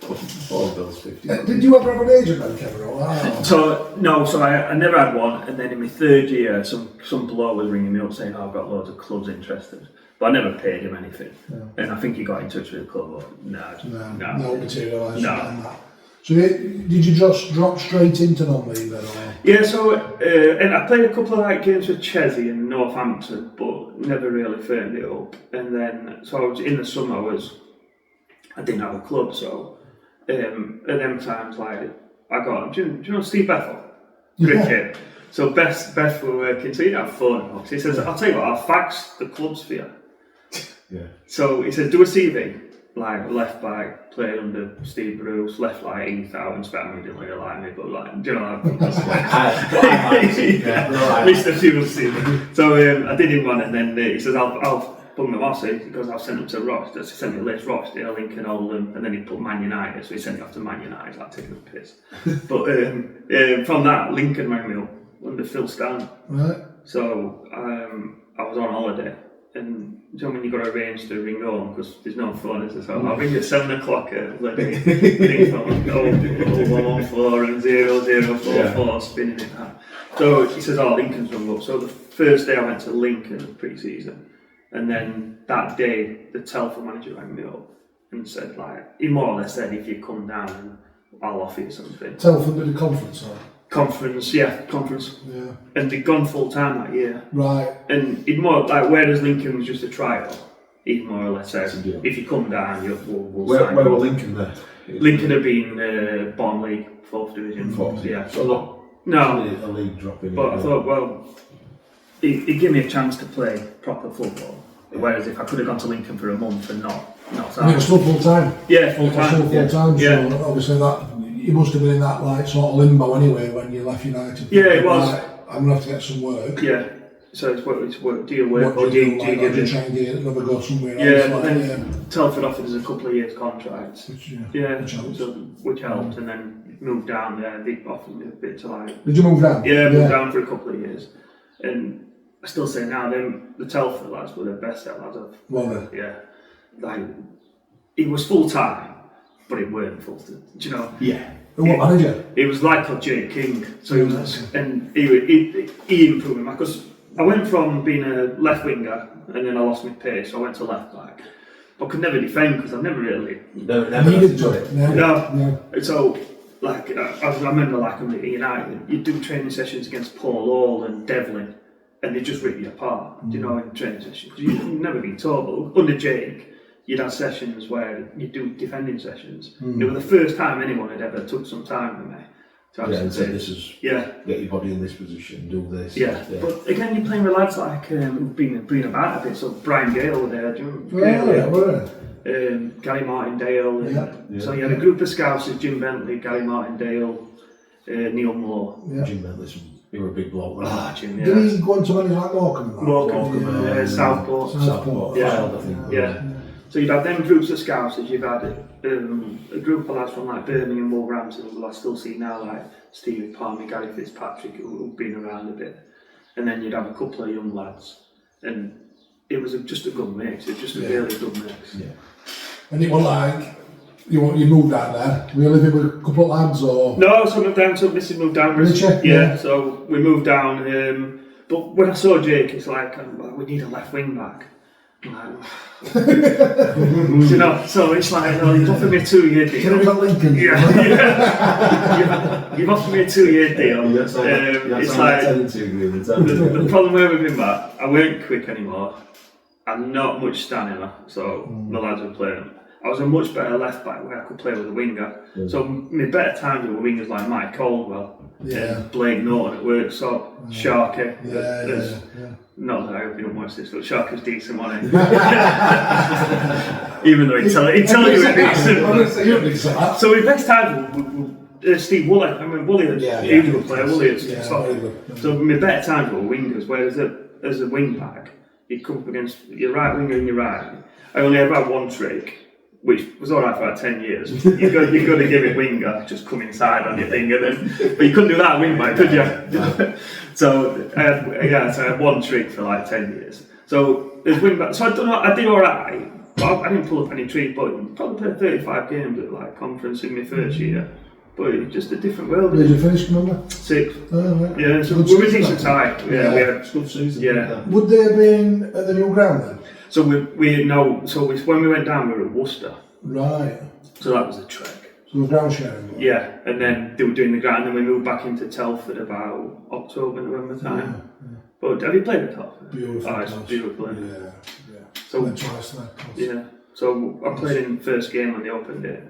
Phone bill's 50. Did you ever have an agent then, Kevin? So I never had one, and then in my 3rd year, some bloke was ringing me up saying, I've got loads of clubs interested. But I never paid him anything. Yeah. And I think he got in touch with the club, but no materialised. No. So did you just drop straight into non-league then? Or? Yeah, so and I played a couple of games with Chelsea and Northampton, but never really firmed it up. And then, so I was in the summer, I didn't have a club, so at them times, I got, do you know Steve Bethel? Great kid. So Beth were working, so he'd have phone. He says, I'll tell you what, I'll fax the clubs for you. Yeah. So he says, do a CV, left back, played under Steve Bruce, left Heath out and Spatman didn't really like me, but do you know at least a few will see me. So I did him one, and then he says, I'll bummed my boss because I sent him to Rochdale. He sent me a list, Rochdale, Lincoln, Oldham, and then he put Man United, so he sent me off to Man United, like taking a piss. But from that, Lincoln rang me up under Phil Stan. Right. So I was on holiday, and you know when you got to arrange to ring home because there's no phone, is there? So I'll ring at 7 o'clock at ring phone, 114 and 0044 spinning it out. So he says, oh, Lincoln's rung up. So the first day I went to Lincoln pre-season, and then that day the Telford manager rang me up and said, like, he more or less said, if you come down, I'll offer you something. Telford did a conference, or? Conference. Yeah. And they'd gone full time that year. Right. And he'd more, like, whereas Lincoln was just a trial, he'd more or less said, if you come down, we'll sign Where you. were Lincoln there? Lincoln had been bottom league, 4th division. Yeah. So not a league dropping. But I thought, well, he'd give me a chance to play proper football. Whereas if I could have gone to Lincoln for a month and not I mean, it's still full time. Yeah, full time. Still full time. Yeah. So obviously that you must have been in that like sort of limbo anyway when you left United. Yeah, it was. Like, I'm gonna have to get some work. Yeah. So it's work. Do you work What or do you do do? you Like, give do you it? try and get another go somewhere Yeah, else? but Like, then Telford offered us a couple of years contract. Which helped, and then moved down there. They offered me a bit to like. Did you move down? Yeah, moved down for a couple of years, and I still say now the Telford lads were the best set lads I've. Well, yeah, like it was full time, but it weren't full time. Do you know? Yeah. What manager? It was like Jay King, so he was, and he improved me because I went from being a left winger and then I lost my pace, so I went to left back. But I could never defend because I've never really. Never needed to it. No. So, like, I remember, like, at United, you'd do training sessions against Paul Hall and Devlin, and they'd just rip you apart, you know, in training sessions. Because you've never been taught, but under Jake, you'd have sessions where you'd do defending sessions. It was the first time anyone had ever took some time with me. And said, this is, get your body in this position, do this. Yeah. But again, you're playing with lads like who've been about a bit. So Brian Gale were there, do you remember? Gary Martindale. So you had a group of scouts: Jim Bentley, Gary Martindale, Neil Moore. Yeah. Jim Bentley, he was a big bloke. Ah, Jim, yeah. Did he go on to many like Morecambe? Morecambe, Southport. Yeah. So you'd have them groups of scouts, you've had a group of lads from like Birmingham, Wolverhampton, who I still see now, like Stephen Palmer, Gary Fitzpatrick, who've been around a bit. And then you'd have a couple of young lads. And it was just a good mix, it was just a really good mix. Yeah. And it was like, you moved out there, were you living with a couple of lads or? No, so Mrs. moved down. Yeah, so we moved down. But when I saw Jake, it's like, we need a left wing back. You know, so it's like, you've offered me a 2-year deal. Can I got Lincoln? You've offered me a 2-year deal. It's like, the problem with him, Matt, I weren't quick anymore. I'm not much stamina, so the lads were playing. I was a much better left back where I could play with a winger. So my better times with wingers like Mike Caldwell, Blake Norton at Worksop, Sharky. Not that I hope you don't watch this, but Sharky's decent, wasn't he? Even though he'd tell you it's decent. So my best times were Steve Woolley. I mean, Woolley, he was a good player. Woolley had stopped. So my better times were wingers, whereas as a wing back, you'd come up against your right winger and your right. I only ever had one trick, which was alright for about 10 years. You've got to give it winger, just come inside on your thing, and then, but you couldn't do that wing back, could you? So I had one trick for like 10 years. So as wing back, so I did alright, but I didn't pull up any trees, but probably played 35 games at like conference in my first year. But it's just a different world. Where did you finish, remember? 6th. Oh, right. Yeah, so we were a decent side. We had a good season. Yeah. Would they have been at the new ground then? So when we went down, we were at Worcester. Right. So that was a trek. So the ground sharing? Yeah, and then they were doing the ground, and then we moved back into Telford about October, November time. Yeah. But have you played at Telford? Beautiful. Oh, it's beautiful. Yeah. So went twice there. Yeah. So I played in the first game on the Open Day.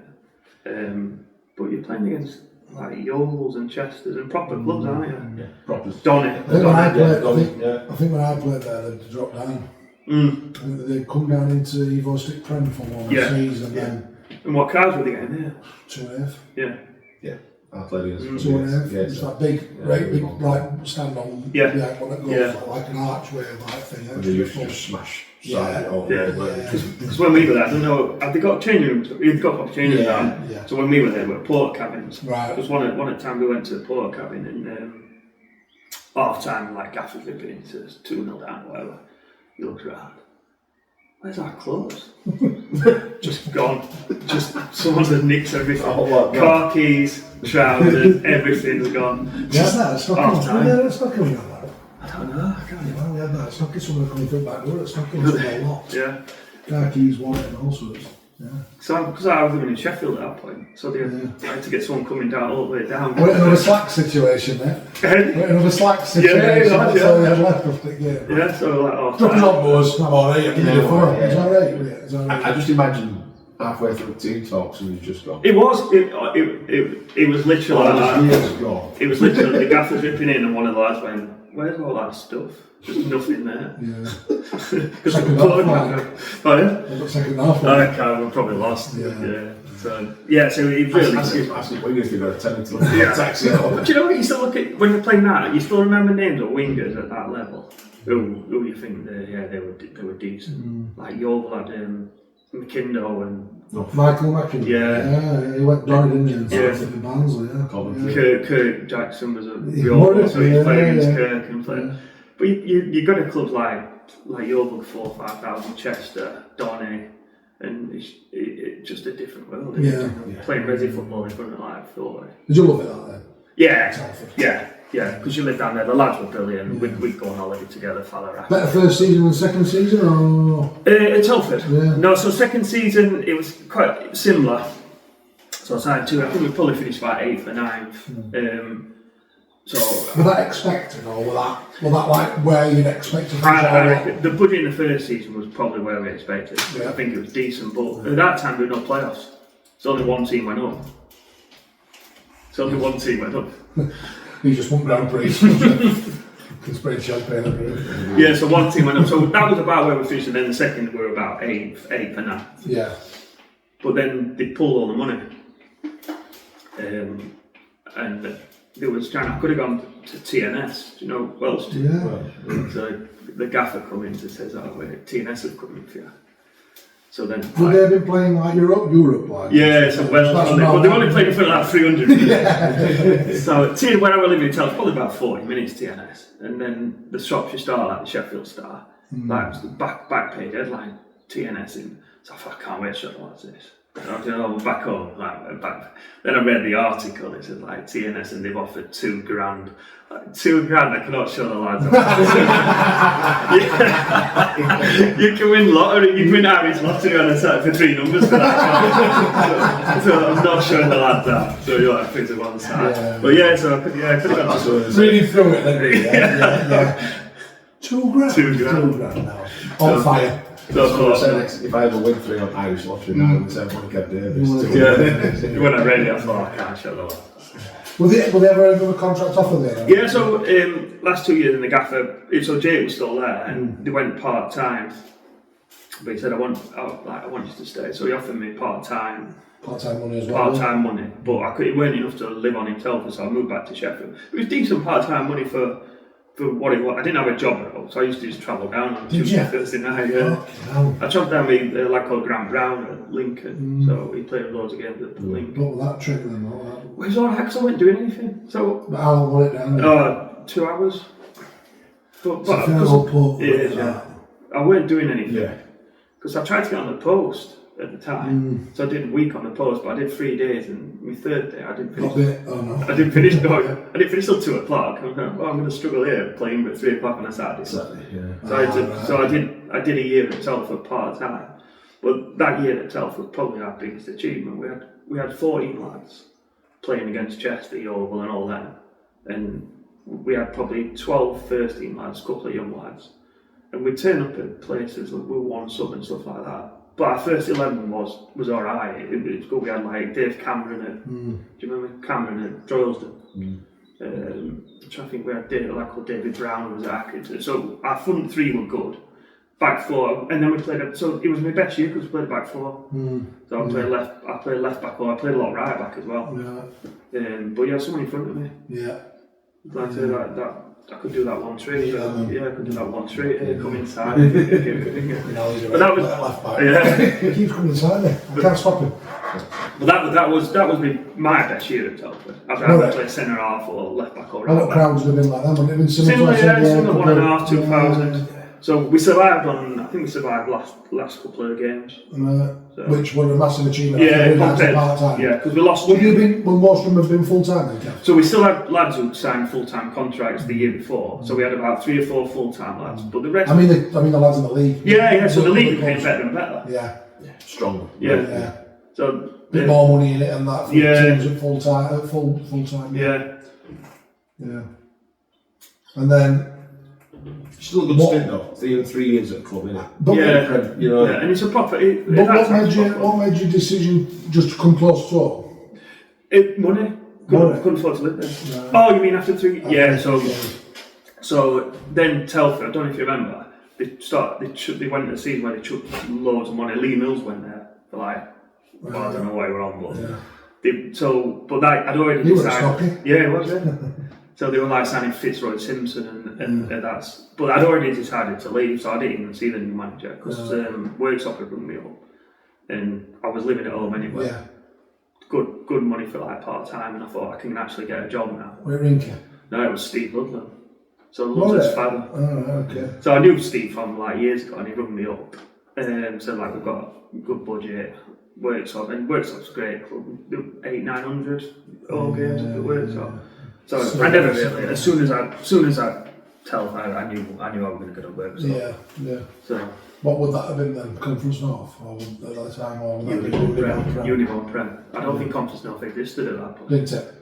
But you're playing against like Yeovils and Chesters and proper clubs, aren't you? Yeah, proper. Donny. I think when I played there, they dropped down. They come down into Evo Stick Prem for one season. And what cards were they getting there? 2.5. Yeah. I played against 2.5. yeah, It's that big, great big right stand on Yeah. the one that goes like an archway like thing. And they used to just smash side it all. Because when we were there, I don't know, have they got changing rooms? You've got proper changing rooms. Yeah. So when we were there, we were porter cabins. Right. Because one at the time we went to the porter cabin and half time, like Gaffer's ripping into 2-0 down or whatever. He looks around. Where's our clothes? Just gone. Just someone had nicked everything. Car keys, trousers, everything's gone. Just that, half time. Yeah, it's not coming on that. I don't know. I can't Yeah, we had that. It's not someone coming through back door. It's not coming a lot. Yeah. Car keys, wallet, and all sorts. Yeah. So, because I was living in Sheffield at that point, so I had to get someone coming down all the way down. Wait, another slack situation there. Another slack situation. That's all we had left of the game. Yeah, so like, oh, Dropping on boards, I'm alright, I can do it for him. It's alright, it's alright. I just imagine halfway through team talks and he's just gone. It was literally Years ago. it was literally the Gaffer's ripping in and one of the lads went, where's all that stuff? There's nothing there. Yeah. Because Second half, Pardon? Second half. We probably lost. Yeah. So it really. Ask him wingers if you've got a tenant to taxi. But you know what? You still look at when they're playing that. You still remember names of wingers at that level. Who you think they were decent. Like Yeovil had McKindo and Michael Mackin. Yeah. He went down, didn't he? And Yeah. started in Barnsley, yeah. Kirk Jackson was a Yeovil, so he played against Kirk and played. Yeah. But you got a club like Yeovil, 4,000 or 5,000, Chester, Donny, and it's just a different world. Playing resi football in front of like 40. Did you love it that then? Yeah, because you lived down there. The lads were brilliant. We'd go on holiday together, Falla. Better first season than second season, or? At Telford. Yeah. No, so second season it was quite similar. So I signed 2. I think we probably finished about 8th or 9th. Was that expected, or was that like where you'd expect to finish? I reckon the budget in the first season was probably where we expected. Yeah. I think it was decent, but at that time there were no playoffs. So only one team went up. You just won Grand Prix. Can spray champagne everywhere. Yeah, so one team went up. So that was about where we finished, and then the second we were about 8th and 9th. Yeah. But then they pulled all the money. And there was I could have gone to TNS, do you know Welsh? Yeah. So the gaffer come in and says, TNS have come in for you. So then Would they have been playing like Europe like? Yeah, so Welsh, but they only played in front of like 300 people. So when I was living in town, probably about 40 minutes TNS. And then the Shropshire Star, like the Sheffield Star, like was the back page headline, TNS in. So I thought, I can't wait to show them what's this. I'm back home, then I read the article, it said like TNS and they've offered $2,000. Like, $2,000, I cannot show the lads. You can win lottery, you can win Irish lottery on a set for 3 numbers for that. So I'm not showing the lads that. So you'll have to put it on the side. Yeah. But I could have gone to Reading through it then. Yeah. $2,000 now. On fire. If I ever win 3 on Irish lottery now, I would say I want Kev Davies. When I read it, I thought, I can't show the lads. Will they ever have a contract offer there? Yeah, so last 2 years in the gaffer, so Jake was still there and they went part-time. But he said, I want you to stay. So he offered me part-time money as well. Part-time money, but it weren't enough to live on himself, so I moved back to Sheffield. It was decent part-time money for what it was. I didn't have a job at all, so I used to just travel down on Tuesday, Thursday night. Yeah. I travelled down with a lad called Grant Brown at Lincoln, so he played loads of games at Lincoln. What was that trip then? Well, it was alright because I wasn't doing anything. So how long was it down there? 2 hours. But I weren't doing anything because I tried to get on the post at the time, so I did a week on the post, but I did 3 days, and my 3rd day I didn't finish. I didn't finish till 2 o'clock. I'm going to struggle here playing at 3 o'clock on a Saturday. So I did a year at Telford part time, but that year at Telford was probably our biggest achievement. We had 14 lads playing against Chester, Yeovil, and all that, and we had probably 12 first team lads, a couple of young lads, and we'd turn up at places like we won sub and stuff like that. But our first 11 was alright. It was good. We had like Dave Cameron at, do you remember Cameron at Droylsden? I'm trying to think, we had a lad called David Brown who was at Accrington. So our front 3 were good, back four, and then we played. So it was my best year because we played back four. So I played left back, or I played a lot of right back as well. But you had someone in front of me. Like I say I could do that one straight. I could do that one straight. Come inside. But that was left back. He keeps coming inside there. I can't stop him. But that was my best year at Telford. I've either played centre half or left back or right back. What crowds would have been like that? Wouldn't it have been similar 1.5, 2000. So we survived I think we survived last couple of games. So. Which were a massive achievement. Part-time. Yeah, because we lost. Will most of them have been full-time then, Kev? So we still had lads who signed full-time contracts the year before. So we had about 3 or 4 full-time lads. But the rest... I mean the lads in the league. Yeah, so the league became better and better. Yeah. Stronger. Yeah. So... bit more money in it and that for teams at full-time. Yeah. And then... Still a good stint though. 3 years at the club, innit? And it's a proper. What made your decision just to come close to home? Money. Couldn't afford to live there. Right. Oh, you mean after 3? Yeah. So then Telford. I don't know if you remember. They went to the season where they took loads of money. Lee Mills went there for like. Well, I don't know why we're on, but I'd already decided. Yeah, it was. Yeah. So they were like signing Fitzroy Simpson and that's. But I'd already decided to leave, so I didn't even see the new manager because Worksop had rung me up, and I was living at home anyway. Yeah. Good money for like part time, and I thought I can actually get a job now. Where Rinker? No, it was Steve Ludlam. So Ludlam's father. Oh, okay. So I knew Steve from like years ago, and he rung me up. So like we've got a good budget. Worksop's a great club. 800-900 all games at Worksop. So I never really. As soon as I tell her, I knew I was going to go to Worksop. Yeah. So what would that have been then? Conference North, or at that time, or Uniform Prem. I don't think Conference North existed at that point. Didn't it?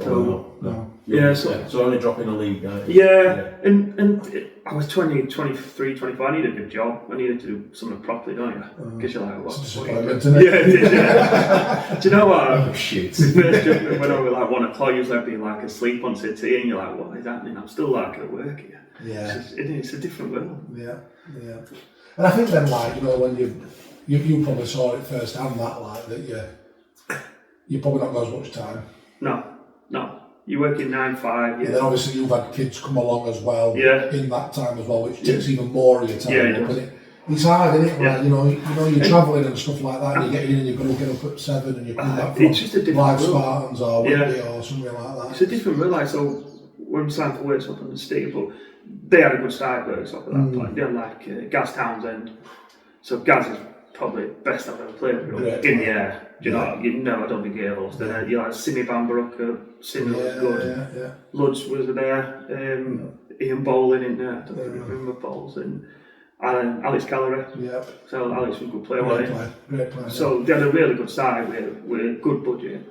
No. Yeah, so only dropping a league. And I was 20, 23, 24. I needed a good job. I needed to do something properly, don't you? Because you're like, what? Yeah. Do you know what? Oh shit. When I was like 1 o'clock, usually I'd be like asleep on City, and you're like, what is happening? I'm still like at work here. Yeah. It's a different world. Yeah. And I think then, like, when you probably saw it firsthand, that you probably not got as much time. No. You work in 9-5. And then obviously you've had kids come along as well in that time as well, which takes even more of your time. Yeah, it's hard, isn't it? Yeah. Like, you're travelling and stuff like that, and you get in and you've got to get up at 7 and you come back from it's just a different Live world. Spartans or Whitby or something like that. It's a different world. Like, so when we signed for Worksop on the City, but they had a good side Worksop at that point. They had like Gaz Townsend. So Gaz is probably the best I've ever played with in the air. Do you know? I don't think he lost. Then you like Simi Bambaruka, Simi was good. Yeah. Ludge was there. Ian Bowling in there. I don't remember Bowles and Alex Callery. Yeah. So Alex was a good player. Great player. So they had a really good side with a good budget.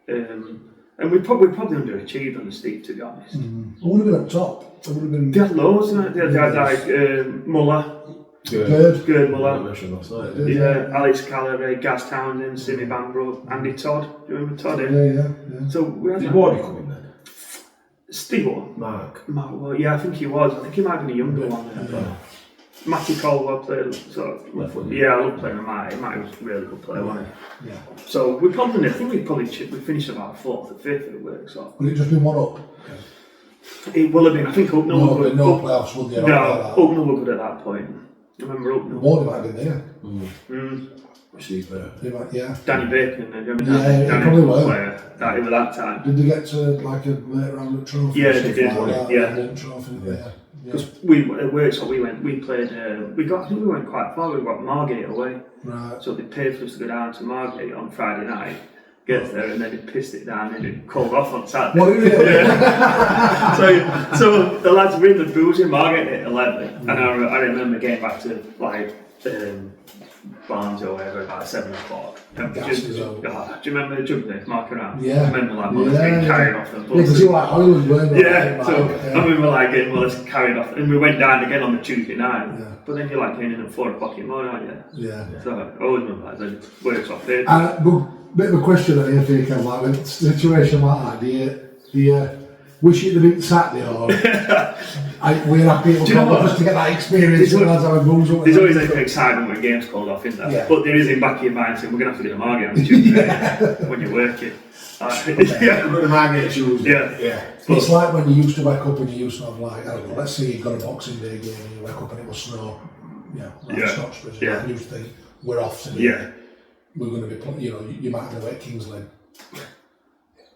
And we probably underachieved on the Steve, to be honest. It would have been up top. It would have been. They had loads. They had like Muller. Good Muller. Alex Callery, Gaz Townsend, Simi Bambro, Andy Todd. Do you remember Todd? Yeah. So we had. Did Wardy come in then? Steve what? Mark. Well, yeah, I think he was. I think he might have been a younger one. Matty Colwell played. I love playing with Matty. Matty was a really good player, wasn't he? Yeah. So we finished about 4th or 5th at Worksop. Would it just been 1 up? It will have been. I think Hucknall were good. No playoffs, would you? No, Hucknall were good at that point. I remember Hucknall. Wardy might have been there. Steve Yeah. Danny Bacon, Danny probably were. Player over that time. Did they get to like a late round of trophy? Yeah, they did. Trophy. Because we at Worksop we played. I think we went quite far. We got Margate away. Right. So they paid for us to go down to Margate on Friday night. Get there and then they pissed it down and it called off on Saturday. What did it? So the lads were in the booze in Margate at 11, and I remember getting back to like Barnes or whatever about 7 o'clock. Do you remember the jump there, marking around? Yeah. I remember like getting carried off the bus. Yeah, because you were like Hollywood, weren't you? I remember like getting carried off, and we went down again on the Tuesday night. Yeah. But then you're like getting in at 4 o'clock in the morning, aren't you? Yeah. So I always remember that. Then works off there. Bit of a question on here, Kev, like with a situation like that, do you wish you'd have been Saturday or? we're happy to get that experience. There's always an excitement when games called off, isn't there? Yeah. But there is in back of your mind saying, we're going to have to get a market on Tuesday when you're working. I'm going to Margate Tuesday. Yeah. It's like when you used to wake up and you used to have like, I don't know, let's say you've got a Boxing Day game and you wake up and it was snow. Stockbridge. Yeah. And you think, we're off today. Yeah. We're going to be, you might have to wait Kings Lynn.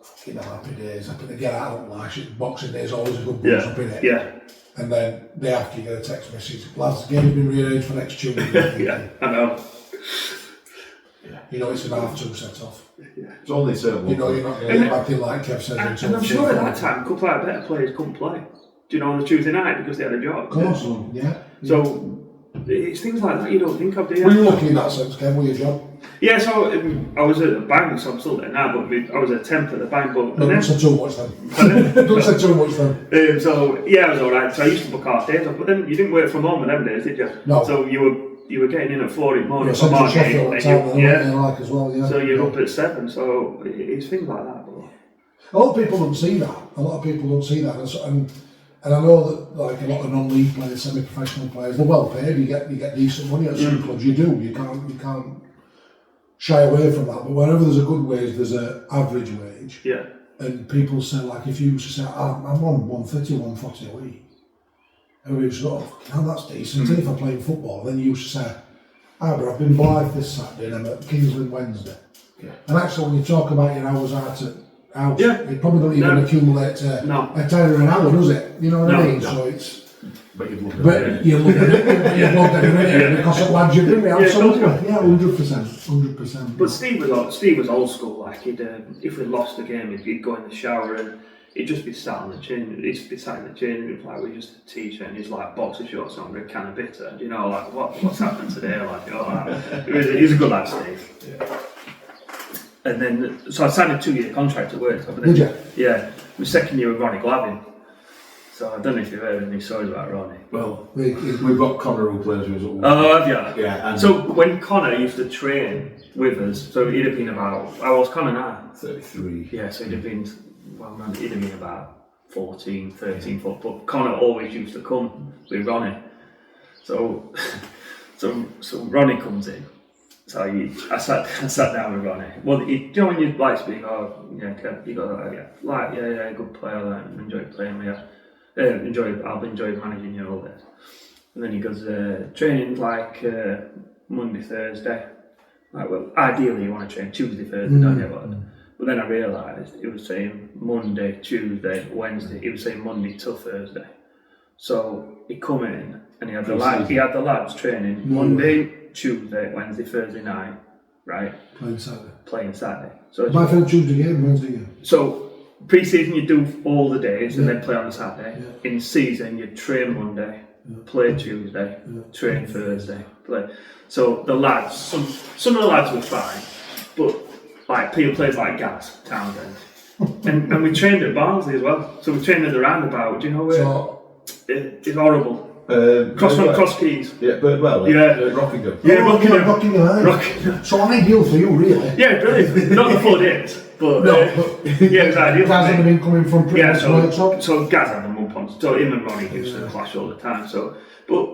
Fucking happy days. Happy to get out of Lash. Boxing Day is always a good boost up in it. Yeah. And then day after you get a text message, lads, the game has been rearranged for next Tuesday. Yeah, I know. It's an half-2 set off. Yeah. It's only certain. You're not going to get back in like Kev said. And I'm sure at that time, a couple of better players couldn't play. Do you know, on the Tuesday night because they had a job. Of course, yeah. So it's things like that you don't think of, do you? Were you lucky in that sense, Kev, with your job? Yeah, so I was at the bank, so I'm still there now, but I was a temp at the bank. But No, don't say too much then. Don't say too much then. So yeah, I was alright. So I used to book half days off, but then you didn't work from home on them days, did you? No. So you were getting in at 4 in the morning. You're for Sheffield Margate, like as well, yeah. So you're up at 7. So it's things like that. A lot of people don't see that. And I know that like a lot of non-league players, semi-professional players, they're well paid. You get decent money at some clubs. You do. You can't shy away from that. But wherever there's a good wage, there's an average wage. Yeah. And people say, like, if you used to say, I'm on 130, 140 a week, everybody used to go, oh, that's decent. If I play football, then you used to say, but I've been Blythe this Saturday and I'm at Kingsland Wednesday. Yeah. And actually, when you talk about your hours out at house, it probably don't even accumulate a tenner an hour, does it? You know what I mean? No. So it's. But you've looked at it. You're looking at it because of lads you've been with. Absolutely. Yeah, 100%. But Steve was old school. Like if we lost the game, he'd go in the shower and he'd just be sat on the chin. He'd be sat in the chin room like with just a t-shirt and his like boxer shorts on with a can of bitter. You know, like what's happened today? Like, he's a good lad, Steve. Yeah. And then, so I signed a 2-year contract at work. Did you? Yeah. My second year with Ronnie Glavin. So I don't know if you've heard any stories about Ronnie. Well, we've got Connor who plays with us. Oh, have you? Yeah. So when Connor used to train with us, so he'd have been about, how old's Connor now? 33. Yeah, so he'd have been, he'd have been about 14, 13 foot. But Connor always used to come with Ronnie. So Ronnie comes in. So I sat down with Ronnie. Well, you know when you like speak, Kev, you got that, good player, like, enjoy playing with you. I've enjoyed managing you all this. And then he goes, training like Monday, Thursday. Like, well, ideally you want to train Tuesday, Thursday, don't you? But then I realised it was saying Monday, Tuesday, Wednesday. He was saying Monday till Thursday. So he come in and he had the lads training Monday, Tuesday, Wednesday, Thursday night, right? Playing Saturday. So my friend Tuesday game, Wednesday game. So pre-season you do all the days and then play on the Saturday. Yeah. In season you train Monday, play Tuesday, train Thursday, play. So the lads, some of the lads were fine, but like people played like Gaz, Townsend, and we trained at Barnsley as well. So we trained at the roundabout. Do you know where? So, it's horrible. Cross Keys. Yeah, Birdwell. Yeah. Rockingham. Yeah, Rockingham. So ideal for you, really. Yeah, brilliant. Not the 4 days, but yeah, it was ideal. Gaz had been coming from pretty much so Gaz had them up on. So him and Ronnie used to clash all the time. So, but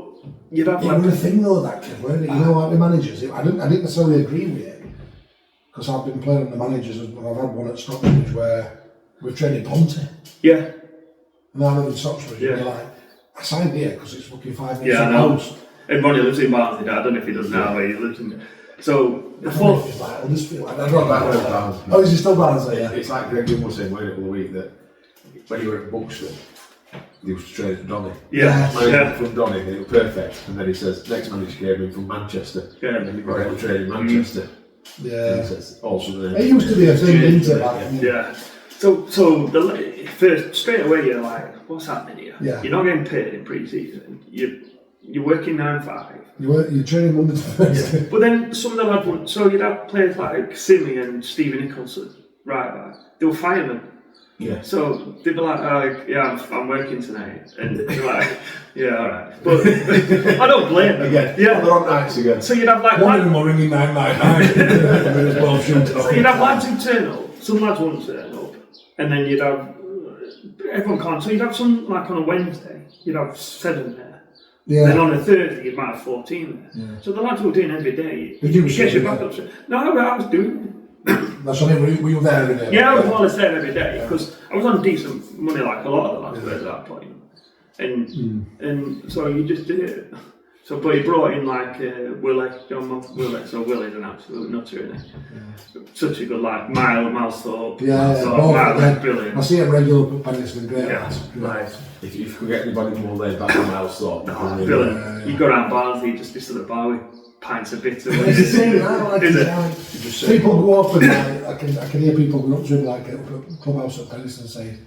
you'd have like. It was a thing though, that kid, weren't it? You know, like the managers. I didn't necessarily agree with it because I've been playing on the managers. I've had one at Stockbridge where we've trained in Ponty. Yeah. And I live in Stockbridge. Yeah. And you're like, I signed here because it's fucking 5 minutes from the house. And Ronnie lives in Barnsley. I don't know if he does now, but he lives in. So before. It's like Huddersfield. I don't know. Oh, is he still Barnsley? Yeah. It's like Greg Young was saying a week that when you were at Buxton, he used to train at Donny. Yeah. From Donny, and it was perfect. And then he says, next manager came in from Manchester. Yeah. And then he got him to train in Manchester. Yeah. And he says, also it used to be a thing, didn't it? Yeah. So the first straight away you're like, what's happening here? Yeah. You're not getting paid in pre-season. You're working 9-5. You're training Monday to Thursday. But then some of the lads would. So you'd have players like Simi and Stephen Nicholson, right back. They were firemen. Yeah. So they'd be like, I'm working tonight, and they're like, yeah, all right. But I don't blame them. Again. Yeah. They're on nights again. So you'd have like one of them are ringing 999. So you'd have lads who turn up. Some lads wouldn't turn up, and then you'd have everyone can't. So you'd have some like on a Wednesday. you'd have 7 there. Yeah. Then on a Thursday, you might have 14 there. Yeah. So the lads were doing every day. Did you get your yeah. back up. No, I was doing it. That's what I mean, were you there every day? Yeah, I was more or less there every day because I was on decent money like a lot of the lads were at that point. And so you just did it. So, but he brought in like John Willie, so Willie's an absolute nutter, isn't he? Yeah. Such a good lad, Miles Thorpe. Both, brilliant. I see him regular pennies and great. Yeah, right. If you could get anybody more laid back than Miles Thorpe, brilliant. You go around Barnsley, just be stood at the bar with pints of bitter. It's the same, I like it. People go up and I can hear people go up to him like at a clubhouse at Penistone saying,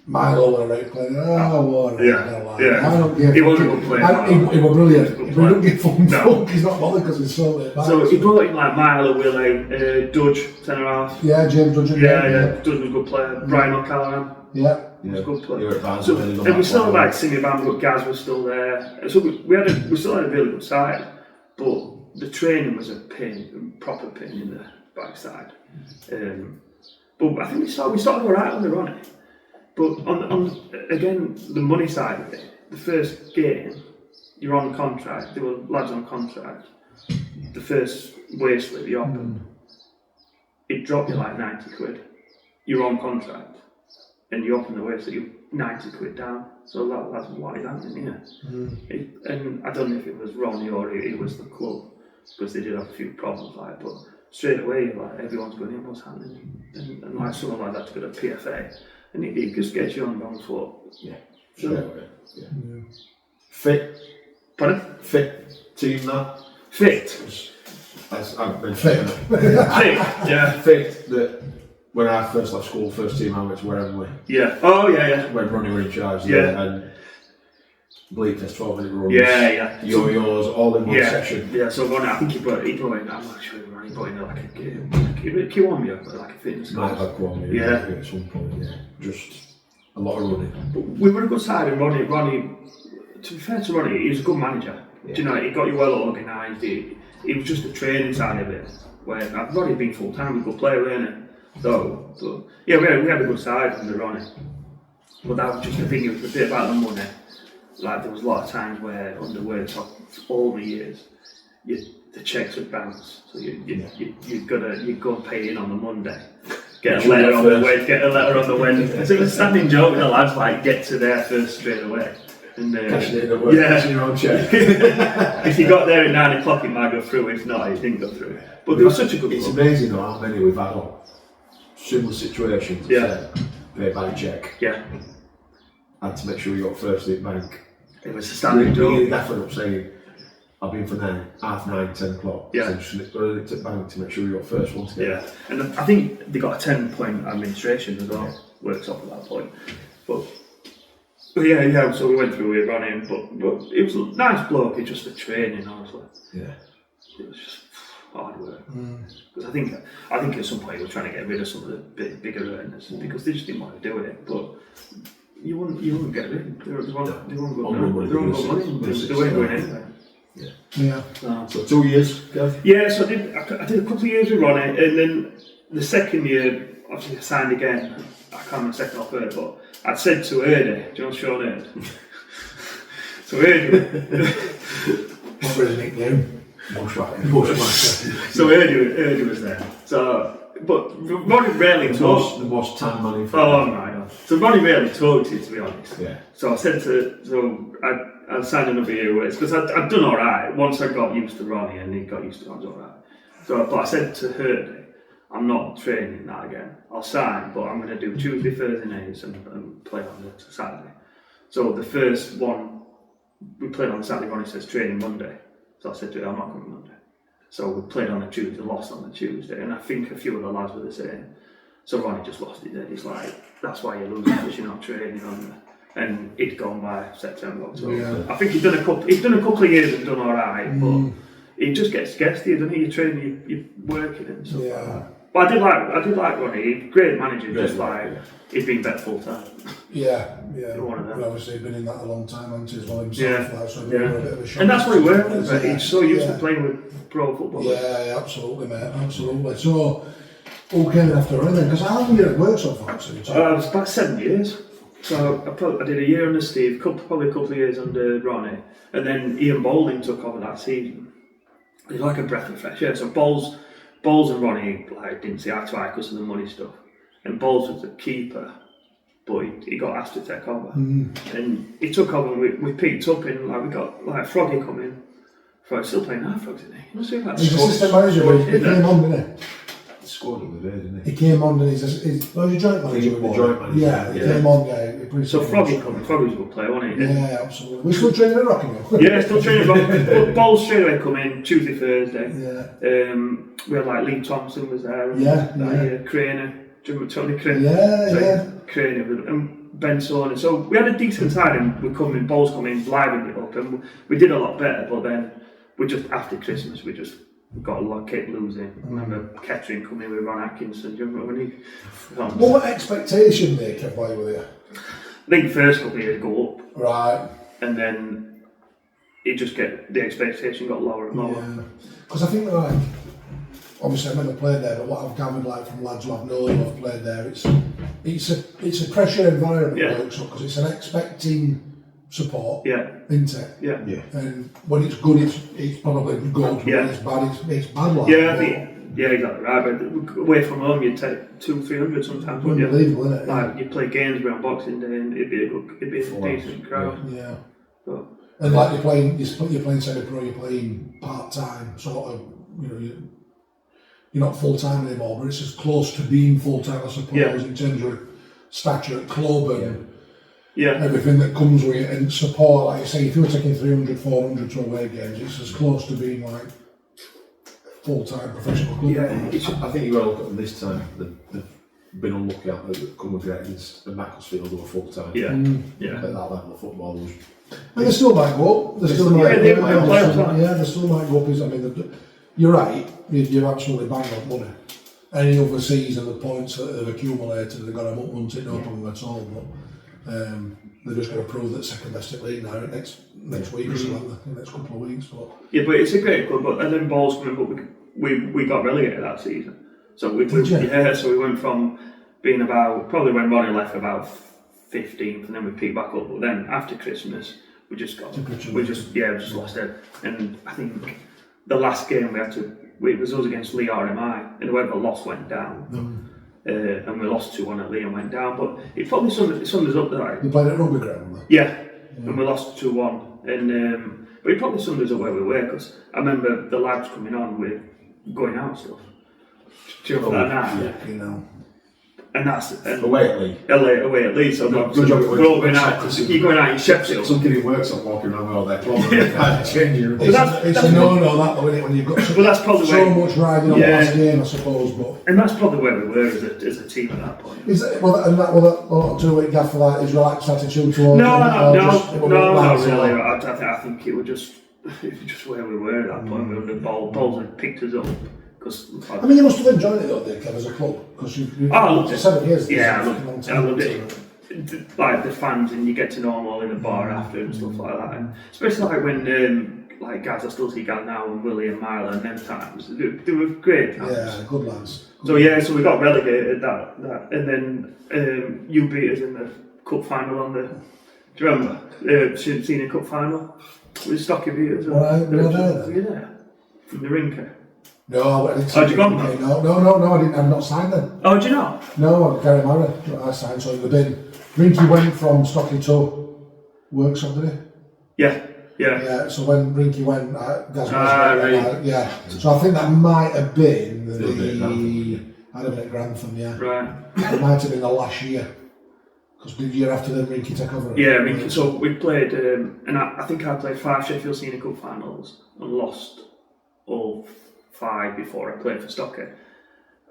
Milo were a right player. Oh, what yeah. I don't give. He was a good player. He was brilliant. He don't get funk. He's not bothered because he's so late back. So he brought in like Milo, Willie, Dudge, centre half. Yeah, James Dudge. Yeah. Dudge was a good player. Brian O'Callaghan. Yeah. He was a good player. You were at Barnes, and we still had like Simi Bam, but Gaz was still there. So we still had a really good side, but the training was a proper pain in the backside. But I think we started alright under Ronnie. But on again, the money side of it, the first game, you're on contract, there were lads on contract, the first wage slip you opened, it dropped you like 90 quid. You're on contract, and you open the wage slip, you're 90 quid down. So that's what is happening here. And I don't know if it was Ronnie or it was the club, because they did have a few problems like, but straight away, like everyone's going in, what's happening? And like someone like that to go to PFA. And it just gets you on the wrong foot. Yeah. Sure. Yeah. Fit. Pardon? Fit team that. Fit. As I've mentioned. Fit. Yeah. Fit that when I first left school, first team I went to Wembley. Yeah. Oh yeah. When Ronnie were in charge. Yeah. And bleak test 12-minute runs. Yeah. Yo-yos, all in one section. Yeah. So Ronnie, I think he brought in. I'm not sure Ronnie brought in like a Kiwami, like a fitness coach. Might have Kiwami. Yeah. At some point. Yeah. Just a lot of running. But we were a good side, and Ronnie. To be fair to Ronnie, he was a good manager. Yeah. Do you know? He got you well organised. It was just the training side of it. Where Ronnie had been full time, he was a good player, wasn't he? So yeah, we had a good side under Ronnie. But that was just the thing. It was a bit about the money. Like there was a lot of times where under Worktop, all the years, the checks would bounce. So you'd go and pay in on the Monday. Get a letter on the Wednesday. So it was a standing joke with the lads, like get to there first straight away. And cashing it at work, cashing your own check. If you got there at 9 o'clock, it might go through. If not, it didn't go through. But there was such a good. It's amazing though how many we've had on similar situations. Yeah. Pay by check. Yeah. Had to make sure you got first at bank. It was a standing joke. Really definite up saying, I've been for 9, 10 o'clock. Yeah. So just got to the bank to make sure you got first one to get. Yeah. And I think they got a 10-point administration as well. Works off at that point. But yeah. So we went through with Ronnie, but it was a nice bloke. It's just the training, honestly. Yeah. It was just hard work. Because I think at some point we were trying to get rid of some of the bigger earners because they just didn't want to do it. But you wouldn't get rid. They weren't good money. They weren't going anywhere. Yeah. So 2 years, Kev? Yeah. So I did a couple of years with Ronnie, and then the second year, obviously I signed again. I can't remember second or third, but I'd said to Erdy, do you know Sean Erd? So Erdy. What's his nickname? Bushmaster. So Erdy was there. So, but Ronnie rarely talked. The most tan man in Oh my god. So Ronnie rarely talked to you, to be honest. Yeah. So I said I signed another year with because I'd done alright. Once I got used to Ronnie and he got used to me, I was alright. So, but I said to Erdy, I'm not training that again. I'll sign, but I'm going to do Tuesday, Thursday nights and play on the Saturday. So the first one, we played on the Saturday, Ronnie says training Monday. So I said to him, I'm not coming Monday. So we played on the Tuesday, lost on the Tuesday, and I think a few of the lads were the same. So Ronnie just lost it there. He's like, that's why you're losing because you're not training on the... And he'd gone by September, October. Yeah. I think he'd done a couple of years and done alright, but he just gets to you, doesn't he? You're training, you're working and stuff like that. But I did like Ronnie. Great manager, he'd been better full time. Yeah. One of them. But obviously he's been in that a long time, hasn't he, as well himself. So a bit of a shock. And that's what he worked with. But he's so used to playing with pro football. Yeah, absolutely, mate. Absolutely. So, who came in after Ronnie then? Because how long were you at work so far? It was about 7 years. So I did a year under Steve, probably a couple of years under Ronnie, and then Ian Bowling took over that season. It was like a breath of fresh air. So Bowles and Ronnie like didn't see eye to eye because of the money stuff, and Bowles was the keeper, but he got asked to take over, and he took over. And we picked up, and like we got like Froggy coming. Froggy's still playing now, Froggy, isn't he? He must be like He's assistant manager, but he came on, didn't He scored it with it, didn't he? He came on and he's a joint manager. The joint manager. Yeah, he came on, yeah. So Froggy coming, Froggy was a good player, wasn't he? Yeah, absolutely. We're still training at Rockingham. Yeah, still training at Rockingham. Bowles straight away come in, Tuesday, Thursday. Yeah. We had like Lee Thompson was there. And Craner, Tony Craner. Yeah. Craner and Ben Saunders. And so we had a decent side and Bowles come in, livened it up, and we did a lot better, but then we just, after Christmas, we got a lot, kept losing. I remember Kettering coming with Ron Atkinson, do you remember when he... What expectation they kept by with you? I think first couple of years go up. Right. And then the expectation got lower and lower. Yeah. Because I think like, obviously I've never played there, but what I've gathered like from lads who I've known who have played there, it's a pressure environment, because it's an expecting support, isn't it? Yeah. And when it's good, it's probably good. When it's bad, it's bad. Like, exactly right. But away from home, you'd take 200-300 sometimes, wouldn't you? Unbelievable, isn't it? Like you play games around Boxing Day, and it'd be a decent crowd. Yeah. But, and like you're playing semi-pro, you're playing part-time, sort of. You're not full-time anymore, but it's as close to being full-time, I suppose, in terms of stature at club and. Everything that comes with it, and support, like you say, if you were taking 300, 400 to away games, it's as close to being like full-time professional club. I think you got to look at them this time. They've been unlucky at the come against the Macclesfield, who were full-time. At that level of football. And they still might go up. They still might go up. I mean, you're right, you're absolutely bang on money. Any other season, the points that have accumulated, they've got them up once, no problem at all. But, they're just going to prove that second best at league now next week or something, the next couple of weeks. But it's a great club. And then Bowles coming, but we got relegated that season. So so we went from being probably when Ronnie left about 15th, and then we picked back up. But then after Christmas, we just lost it. And I think the last game it was us against Lee RMI, and whoever lost went down. And we lost 2-1 at Lee and went down, but it probably summed us up there. You played at rugby ground? And we lost 2-1, and but it probably summed us up where we were, because I remember the lads coming on with going out stuff. Do you remember that now? And that's away at Lee. Away at Lee. So good job. We're all going out. You're going out in Sheffield. Some kid who works on walking around with all their clothes. It's a no-no that though, isn't it? When you've got that's probably so much riding on the last game, I suppose. But and that's probably where we were as a team at that point. Is that, well, 2 week gaffer that is relaxed attitude towards? No, not really. I think it was just where we were at that point. We were the balls had picked us up. I mean, you must have enjoyed it though, Kev, as a club, because you've loved it. 7 years. Yeah, I loved it. Like the fans, and you get to know them all in the bar after and stuff like that. And especially like when like guys, I still see guys now, and Willie and Myla, and them times they were great times. Yeah, good lads. So so we got relegated that, and then you beat us in the cup final on the. Do you remember senior cup final with Stocky beat us? Right, yeah, from the Rinker. No, I didn't. Did you go? No, I didn't. I'm not signed then. Oh, did you not? No, Gary Murray. I signed, so it would have been. Rinky went from Stocky to Worksop, did he? Yeah. So when Rinky went, So I think that might have been I'd have been at Grantham, Right. It might have been the last year. Because the year after then Rinky took over. Yeah, Rinky. So we played, and I think I played 5 Sheffield Senior Cup finals and lost all 5 before I played for Stocky,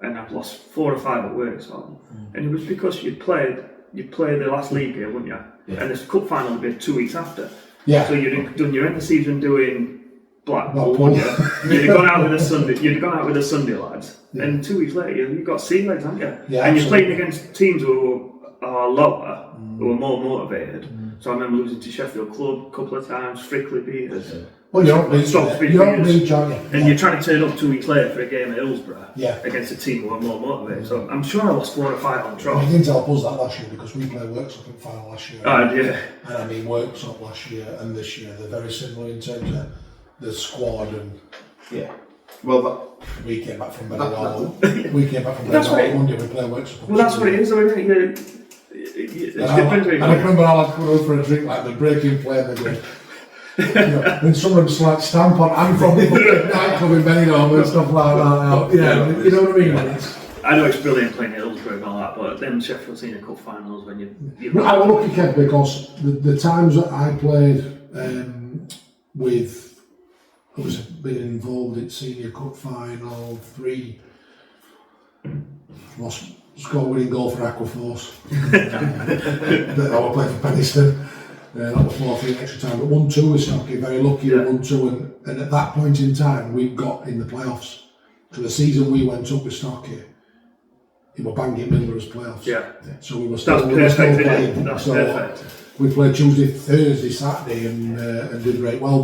and I've lost 4 or 5 at Worksop, and it was because you played the last league game, wouldn't you? Yeah. And the cup final would be 2 weeks after. Yeah. So you'd done your end of season doing Blackpool, wouldn't you? You'd have gone out with the Sunday lads, and 2 weeks later you got sea legs, haven't you? Yeah. And you're playing against teams who are lower, who are more motivated. So I remember losing to Sheffield Club a couple of times. Frickley beat us. Well, you're up reach, Stock's been you're up years. reach, aren't you? And you're trying to turn up 2 weeks later for a game at Hillsborough Yeah. against a team who are more motivated. So I'm sure I lost 4 or 5 on It trot. didn't help us that last year because we played Worksop in final last year. Yeah. And I mean, Worksop last year and this year, they're very similar in terms of the squad and Yeah. Well, we came back from Benidorm. We came back from That's what Benidorm it- Monday, we played Worksop. Well, that's what it is, though, isn't it? It's different. And I remember I like going out for a drink, like the breaking play and they're going, you know, and some of them like stamp on, I'm from the nightclub in Benidorm and stuff like that. Yeah, you know what I mean? I know it's brilliant playing at Hillsborough and all that, but them Sheffield Senior Cup finals when you Well, I was lucky, Kev, because the times that I played with, I was being involved in Senior Cup final 3, lost, scored winning goal for Aquaforce. That I was playing for Penistone. That was 4-3 extra time, but 1-2 with Stockey, very lucky, 1-2, and at that point in time we got in the playoffs. So the season we went up with Stockey, it was banging Middlesbrough's playoffs. Yeah. So we were still, perfect. playing. That's so perfect. we played Tuesday, Thursday, Saturday, and did great well.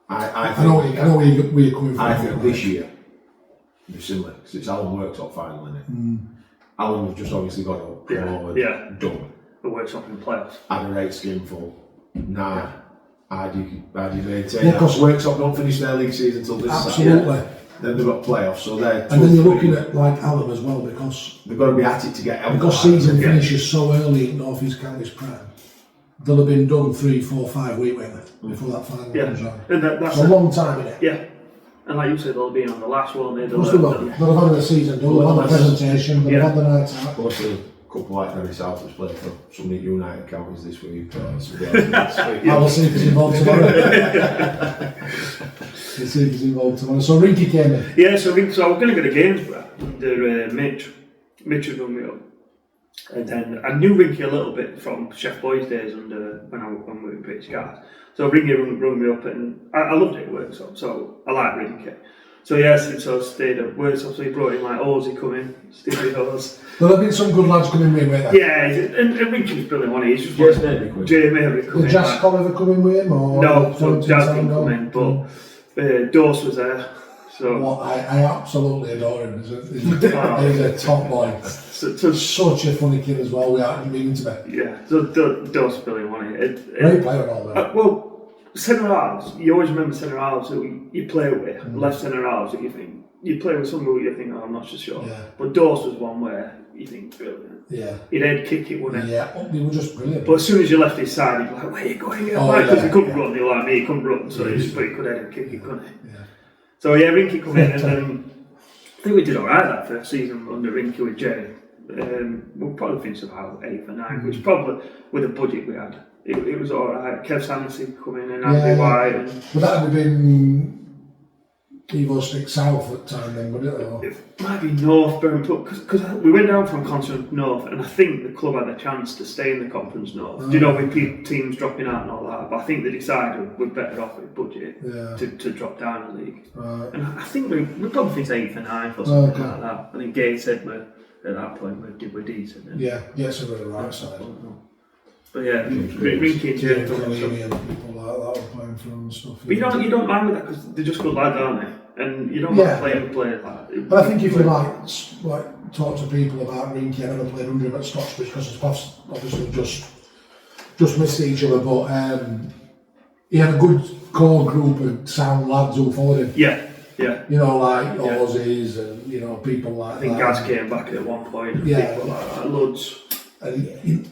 But I know where you're coming from. I think this year it'll be similar because it's Alan Worktop final, isn't it? Alan have just obviously got up, done. The Worksop in the playoffs. Had a right skinful. Now, how do you maintain Yeah, that? 'cause Worktop don't finish their league season until this Absolutely. Saturday. Then they've got playoffs, so they're. And then you're looking at like Alan as well because they've got to be at it to get out. because season finishes so early in North East County's prime. They'll have been done 3, 4, 5 weeks before that final comes on. And that's It's a long time, isn't it? Yeah. And like you said, they'll be on the last one. They'll have had the season done, they'll have had the presentation, they'll have had the night out. Plus, a couple like Mary South has played for some United counties this week. Somebody else this week. I will see if he's involved tomorrow. We'll see if he's involved tomorrow. So Rinky came in. Yeah, so I was going to go to Gainsborough under Mitch. Mitch had run me up. And then I knew Rinky a little bit from Chef Boy's days when we were in British Gas. So Rinky rung me up and I loved it at Worksop, so I like Rinky. So so I stayed at Worksop, so he brought in like Ozzy coming, Stevie Hose. There have been some good lads coming in with him. Yeah, and Rinky was brilliant, wasn't he? He's just Jamie coming. Did Jas Colliver come in with him? Or no, so Jas didn't come in, but Dawes was there. So well, I absolutely adore him. He's a top boy. Such a funny kid as well, without meaning to be. Yeah, so Dawes was brilliant, wasn't he? Great player and all that. Well, centre halves, you always remember centre halves who you play with, left centre halves that you think, you play with someone who you think, oh, I'm not so sure. Yeah. But Dawes was one where you think, brilliant. Yeah. He'd head kick it, wouldn't he? Yeah, he was just brilliant. But as soon as you left his side, he'd be like, where are you going? Because he couldn't run, you're like me, he couldn't run, so he could head and kick it, couldn't he? Yeah. So yeah, Rinky come in, and I think we did alright that first season under Rinky with Jay. We'll probably finish about 8th or 9th, which probably, with the budget we had, it was alright. Kev Davies come in and Andy White. And but that would have been Evo Stick South at the time then, would it? Or? it might be North Birmingham, because we went down from Conference North, and I think the club had a chance to stay in the Conference North. Do you know, with teams dropping out and all that? But I think they decided we're better off with budget to drop down a league. Right. And I think we probably finished 8th or 9th or something like that. I think Gay said at that point we're decent. Yeah, so we're the right side. But yeah, Rinky and Jay and people like that were playing for them and stuff. But you don't mind with that because they're just good lads, aren't they? And you don't mind playing like that. But I think if you like talk to people about Rinky, I never played under him at Stockbridge because it's obviously just missed each other. But he had a good core group of sound lads who followed him. Yeah. You know, like Aussies and people like that. I think Gaz came back at one point. Yeah. People like that, loads. And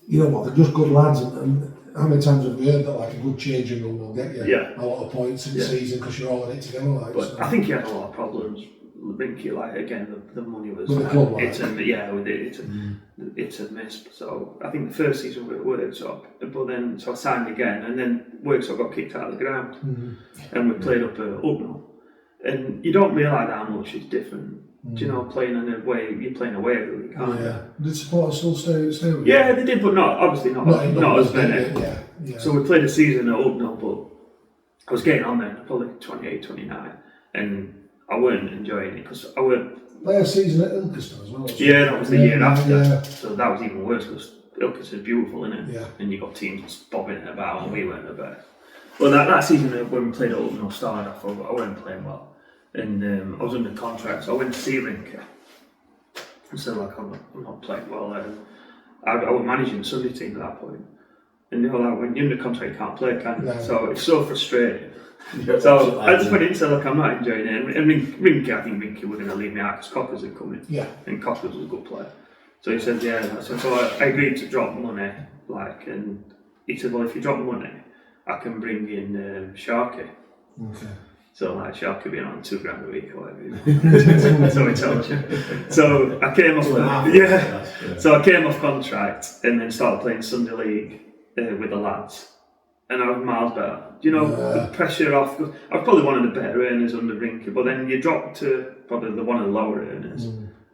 you know what? They're just good lads, and how many times have we heard that like a good changing room will get you a lot of points in the season because you're all in it together. Like, but I think he had a lot of problems. Rinky, like again, the money was with the club, it's a miss. So I think the first season we worked up, but then so I signed again, and then Worksop got kicked out of the ground, and we played up at Upnall, and you don't realise how much it's different. Do you know, playing in a way, you're playing away every week, aren't you? Did supporters still stay with you? Yeah, they did, but obviously not as many. Yeah. So we played a season at Upnall, but I was getting on there, probably 28, 29, and I weren't enjoying it because I weren't. Play a season at Ilkeston as well. Yeah, that was the year after. So that was even worse because Ilkeston's beautiful, isn't it? Yeah. And you got teams bobbing it about, and we weren't the best. Well, that season when we played at Oldham started off, I wasn't playing well, and I was under contract, so I went to see Rinke. And so like I'm not playing well. I was managing the Sunday team at that point, and you know like when you're under contract, you can't play, can you? So it's so frustrating. So I just went in and said, look, I'm not enjoying it. And Rinke, I think Rinke were going to leave me out because Cockers had come in. Yeah. And Cockers was a good player. So he said, yeah. So I agreed to drop money, and he said, well, if you drop money, I can bring in Sharky. Okay. So like Sharky being on £2,000 a week or whatever. So he tells you. So I came off. So I came off contract and then started playing Sunday League with the lads, and I was miles better. You know, the pressure off. I was probably one of the better earners under Rinke, but then you drop to probably one of the lower earners,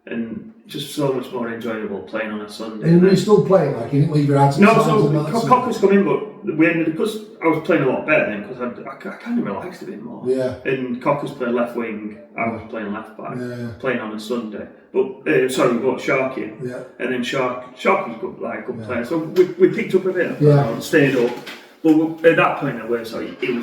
and just so much more enjoyable playing on a Sunday. And were you still playing? Like you didn't leave your ads? No, so Cockers come in, but we ended because I was playing a lot better then because I kind of relaxed a bit more. Yeah. And Cockers played left wing, I was playing left back, playing on a Sunday. But we got Sharky, and then Sharky was good player. So we picked up a bit, stayed up. But at that point, it was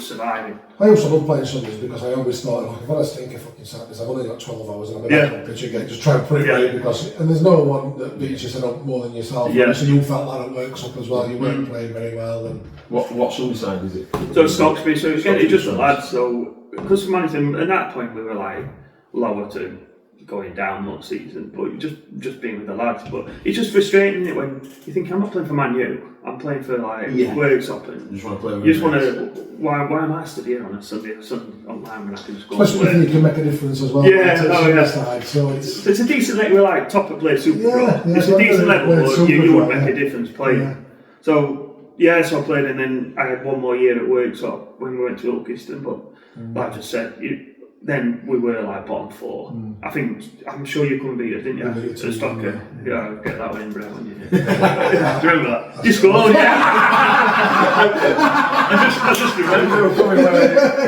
surviving. I also love playing Sundays because I always thought, like, if I stink of fucking Saturdays, I've only got 12 hours and I'm back on pitch again, just try and put it right and there's no one that beats you up more than yourself. Yeah. So you felt like it works up as well, you weren't playing very well. And What Sunday side is it? So Stocksby, so it's just the lads, so because managing at that point we were like lower to going down that season, but just being with the lads. But it's just frustrating, isn't it, when you think I'm not playing for Man U, I'm playing for Worksop, and you just want to play with you just want to. Why am I stood here on a Sunday online when I can just go? Especially if you can make a difference as well. Side, so it's a decent level. We're like top of play super. It's a decent level, but you would make a difference playing. Yeah. So so I played, and then I had one more year at Worksop when we went to Ilkeston. But like I just said, then we were like bottom 4. I'm sure you couldn't beat us, didn't you? At Stocker. Yeah, get that one in, bro. Do you remember that? You scored, I just remember.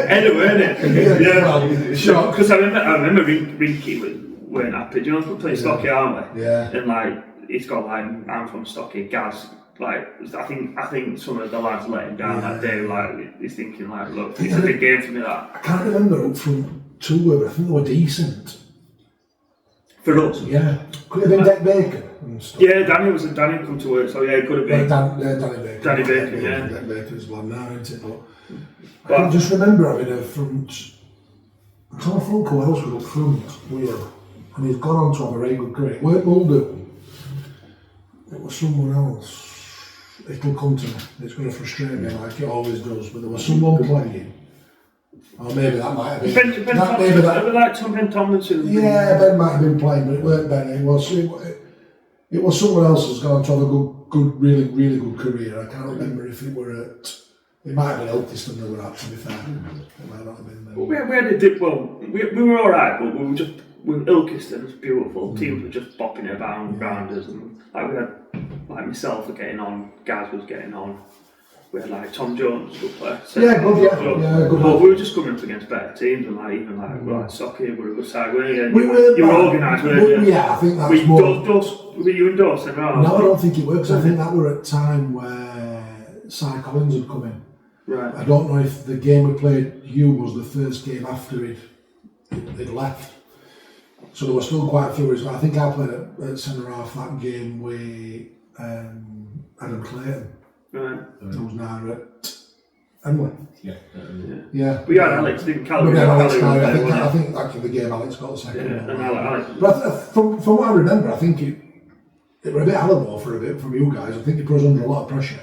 Anyway, weren't it? Yeah. Because I remember Rinke weren't happy. Do you know, we're playing Stocky, aren't we? Yeah. And like, it's got like, I'm from Stocky, Gaz. Like, I think some of the lads let him down that day. Like, he's thinking like, look, it's a big game for me. That I can't remember up from 2, but I think they were decent. For us? Yeah. Could have been Dick Bacon and stuff. Yeah, Danny come to work, so yeah, it could have been. Danny Bacon. Danny Bacon, yeah. Dick Bacon's one now, isn't it? But I can just remember having a front. I'm trying to think who else was up front. Weird. And he's gone on to have a very good career. It weren't Mulder. It was someone else. It'll come to me. It's going to frustrate me like it always does. But there was someone playing. Or maybe that might have been. Like Ben Tomlinson. Yeah, Ben might have been playing, but it weren't Ben. It was someone else who's gone to have a really good career. I can't remember if it were at. It might have been Ilkeston that were at, to be fair. It might not have been them. We had a dip. Well, we were all right, but we were just. With Ilkeston, it was beautiful. Teams were just bopping it around us, and like we had, like myself were getting on, Gaz was getting on. We had like Tom Jones, good player. Good. But we were just coming up against better teams, and like even like we're like Socky, we're a good side, weren't you? You were organised, weren't you? Yeah, I think that was more. Were you in Dawson? No, I don't think it works. I think that were at time where Cy Collins had come in. Right. I don't know if the game we played you was the first game after he'd left. So there were still quite a few of us. I think I played at centre half that game with Adam Clayton. Right. Who was now at Emily. Yeah. But yeah, Alex didn't Callum. I think actually the game Alex got the second one. Alex. But from what I remember, I think it were a bit Alamo for a bit from you guys. I think it put us under a lot of pressure.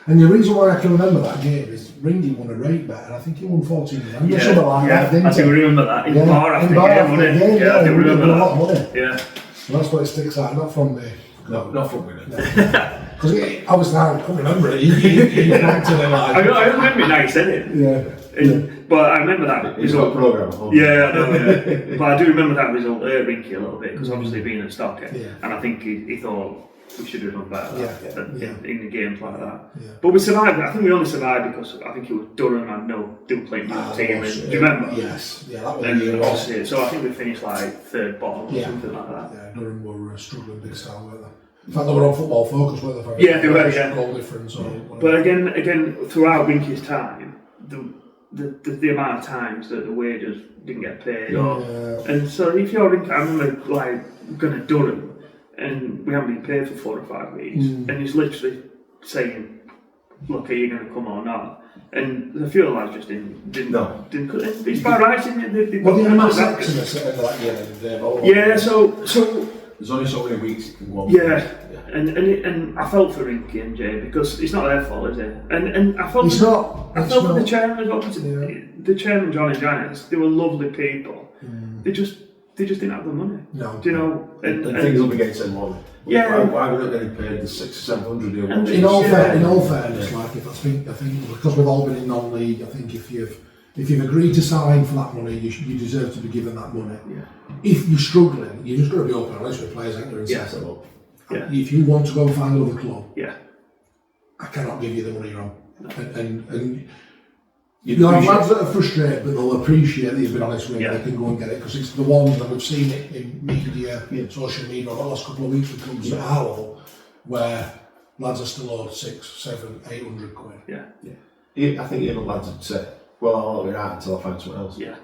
And the reason why I can remember that game is Ringy won a rate bet, and I think he won 14 grand or something like that. I do remember that. In bar after game, yeah, I do remember that. A lot of money. Yeah. And that's what it sticks out, not from me. No, not from winning. Because obviously I can't remember it. He ranked it like. I remember it now, he said it. Yeah. But I remember that result. Programme. Yeah, I know. But I do remember that result Rinky a little bit, because obviously being at Stocker, and I think he thought we should have done better in the games like that. Yeah. But we survived. I think we only survived because I think it was Durham and they were playing good team. Do you remember? Yes. Yeah, that was and lost it. So I think we finished like third bottom or something like that. Yeah, Durham were struggling big style, weren't they? In fact, they were on Football Focus, weren't they? Yeah, they were. Yeah. Goal difference. But again, throughout Winky's time, the amount of times that the wages didn't get paid, and so if you're in, I remember like going to Durham, and we haven't been paid for 4 or 5 weeks, and he's literally saying, "Look, are you going to come or not?" And a few lads just didn't. It's by rights, isn't it? Well, the mass exodus at like the end of the day. Yeah, so there's only so many weeks it can go on. Yeah. And I felt for Rinky and Jay because it's not their fault, is it? And I felt I felt for the chairman as well. The chairman, John and Janice, they were lovely people. They just didn't have the money. No. Do you know? And things will be getting said more. Yeah. Why we're not getting paid the 600-700 in all fairness, like I think because we've all been in non-league, I think if you've agreed to sign for that money, you deserve to be given that money. Yeah. If you're struggling, you're just got to be open and honest with players, ain't you, and set them up. Yeah. If you want to go and find another club, I cannot give you the money you're on. No. And you'll have lads that are frustrated, but they'll appreciate that you've been honest with them. They can go and get it, because it's the ones that we've seen it in media, social media, over the last couple of weeks with clubs at Harlow, where lads are still owed 600, 700, 800 quid. Yeah. I think even lads would say, "Well, I'll be right until I find someone else." Yeah.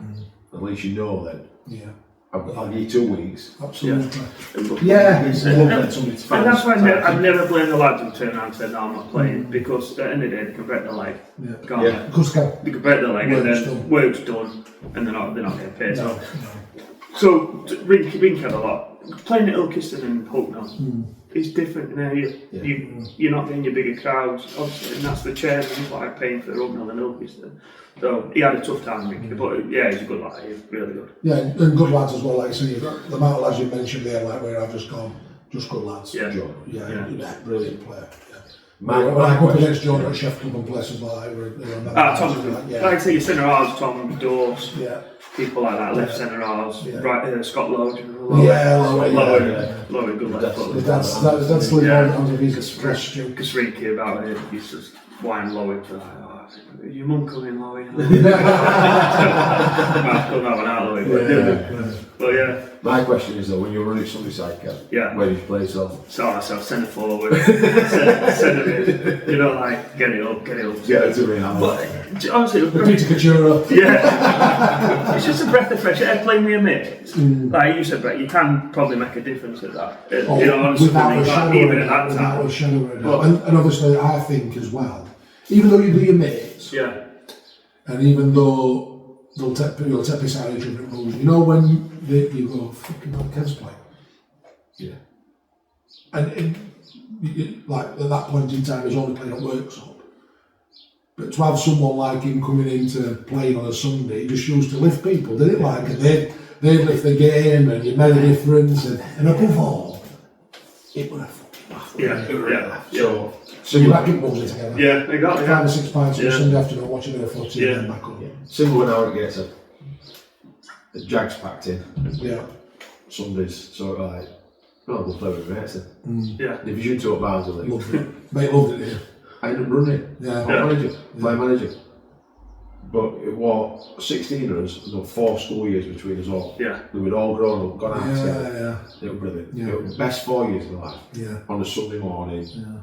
At least you know then. Yeah. I'll give you 2 weeks. Absolutely. Yeah. And that's why I'd never blame the lads who turn around and say, "No, I'm not playing," because at the end of the day they can break their leg. Yeah. They can break their leg and then work's done and they're not getting paid. So Rink had a lot. Playing at Ilkeston and Hucknall is different. You're not getting your bigger crowds, obviously, and that's the chairman's like paying for Hucknall and Ilkeston. So he had a tough time, Ricky, but he's a good lad. He's really good. Yeah, and good lads as well. Like I say, the amount of lads you mentioned there, like where I've just gone, just good lads. Yeah, brilliant player. When I go up against Jordan at Sheffield and places like that, Tom, like I say, your centre halves, Tom Dawes, people like that, left centre halves, right, Scott Lowe, Lowe, good left. That's the one of his question. Because Ricky about it, he's just whining Lowe for like, your mum coming, Lowe. Might come out and out, but yeah. My question is though, when you're running somebody's side, where do you play yourself? So centre forward, centre mid, like get it up. Get it to me now. But honestly, Peter Kachura. Yeah, it's just a breath of fresh air playing with your mates. Like you said, Brett, you can probably make a difference at that. Honestly, without a shadow of a doubt. And obviously, I think as well, even though you do your mates, and even though you'll take this out of different rules, when you go, fucking hell, Kev's playing. Yeah. And like at that point in time, he's only playing at Worksop. But to have someone like him coming into playing on a Sunday, he just used to lift people, didn't it? Like, and they'd lift the game, and you made a difference, and above all, it was a fucking laugh. So you back it balls together. Yeah, exactly. 5 or 6 pints on a Sunday afternoon, watching a bit of footy, and then back up. Similar when Aaron gets the Jags packed in. Yeah. Sundays, so like, we'll play with mates then. Yeah. Division 2 at Barnsley. Loved it. Mate, loved it here. I ended up running. Yeah. Player manager. But it was 16 of us, there were 4 school years between us all. Yeah. We were all grown up, gone out together. Yeah. It was brilliant. Yeah. It was the best 4 years of my life. Yeah. On a Sunday morning. Yeah.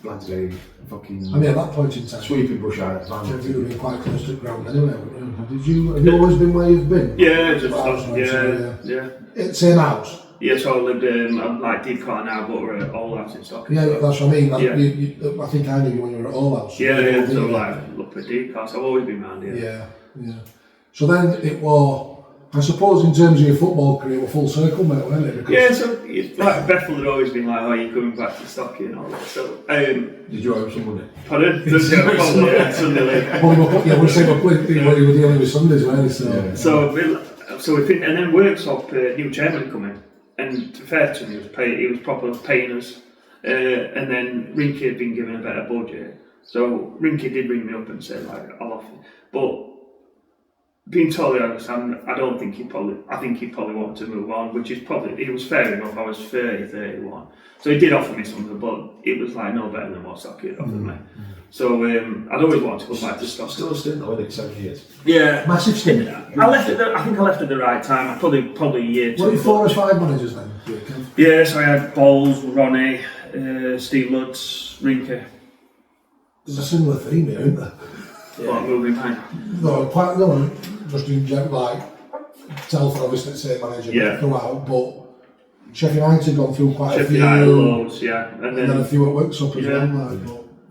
Glad to get fucking. I mean, at that point in time, sweeping brush out. You've been quite close to the ground anyway. Have you always been where you've been? Yeah, Same house. Yeah, so I lived like Deepcar now, but we're at Old House in Stockton. Yeah, that's what I mean. I think I knew you when you were at Old House. Yeah, so like up at Deepcar, so I've always been around here. Yeah. So then it was, I suppose, in terms of your football career, we're full circle, mate, weren't it? Because so like Bethel had always been like, "Oh, you're coming back to Stockton and all that." So, did you owe him some money? Pardon? Sunday league. We're saying you were dealing with Sundays, weren't you? So we think, and then Worksop, new chairman come in, and to be fair to him, he was proper paying us, and then Rinky had been given a better budget, so Rinky did ring me up and say like, "I'll offer," but. Being totally honest, I think he probably wanted to move on, which is probably, it was fair enough. I was 30, 31. So he did offer me something, but it was like no better than what Stocky had offered me. So I'd always wanted to go back to Stocky. Still a stint though, I think 7 years. Yeah. Massive stint. I left at the right time. Probably a year. Were you 4 or 5 managers then? Yeah, so I had Bowles, Ronnie, Steve Lutz, Rinke. There's a similar theme here, isn't there? What moving man? No, just in general, like, Telford obviously the same manager throughout, but Sheffield United gone through quite a few. Sheffield United loads, yeah. And then a few at Worksop as well,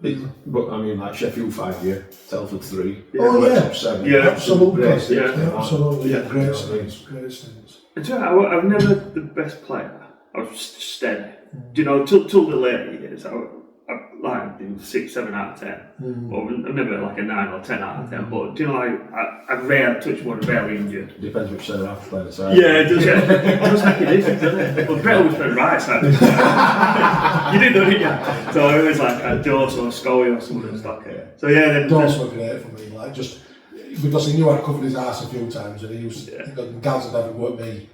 like, but I mean, like Sheffield 5 year, Telford 3. Worksop 7. Yeah. Absolutely. Absolutely. Yeah, great stints. And do you know, I was never the best player. I was just steady. Do you know, till the later years, I like 6, 7 out of 10. Or I'm never like a 9 or 10 out of 10. But do you know, like I rarely touch one, rarely injured. Depends which centre half player side. Yeah, it does. It does make a difference, doesn't it? Well, Brett always played right side. You did, didn't you? So it was like a Dawes or a Scully or something and stuff. So yeah, then Dawes were great for me, like just because he knew I'd covered his arse a few times, and he used Gaz had never worked me,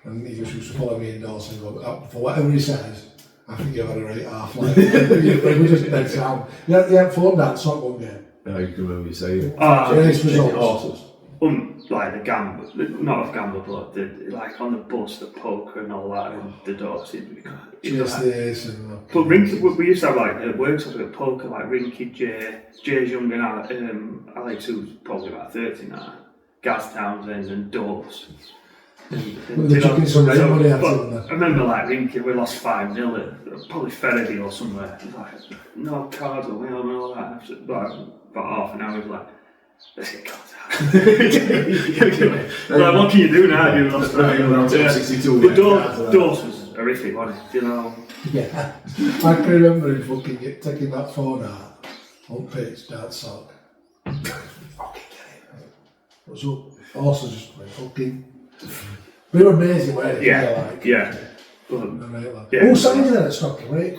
and he just used to follow me indoors and go for whatever he says. I think you've had a right half. Like, it was just dead sound. You had phone dance on one game. Yeah, you can remember you saying. Race results. Like the gamble, not a gamble, but like on the bus, the poker and all that, and the dogs. But Rinky, we used to have like workshops with poker, like Rinky, Jay's younger now, Alex, who's probably about 30 now, Gaz Townsend, and Dawes. I remember like Rinky, we lost 5-0 at probably Ferriby or somewhere. Like, no cards or win and all that. After about half an hour, he was like, let's get cards out. Like, what can you do now? You lost 5-0. But Dawes was horrific, wasn't it? You know? Yeah. I can remember him fucking taking that phone out on pitch, that sock. Fucking get it. What's up? Also just went fucking. We were amazing, weren't we? Yeah. Who signed you then at Stockley, right?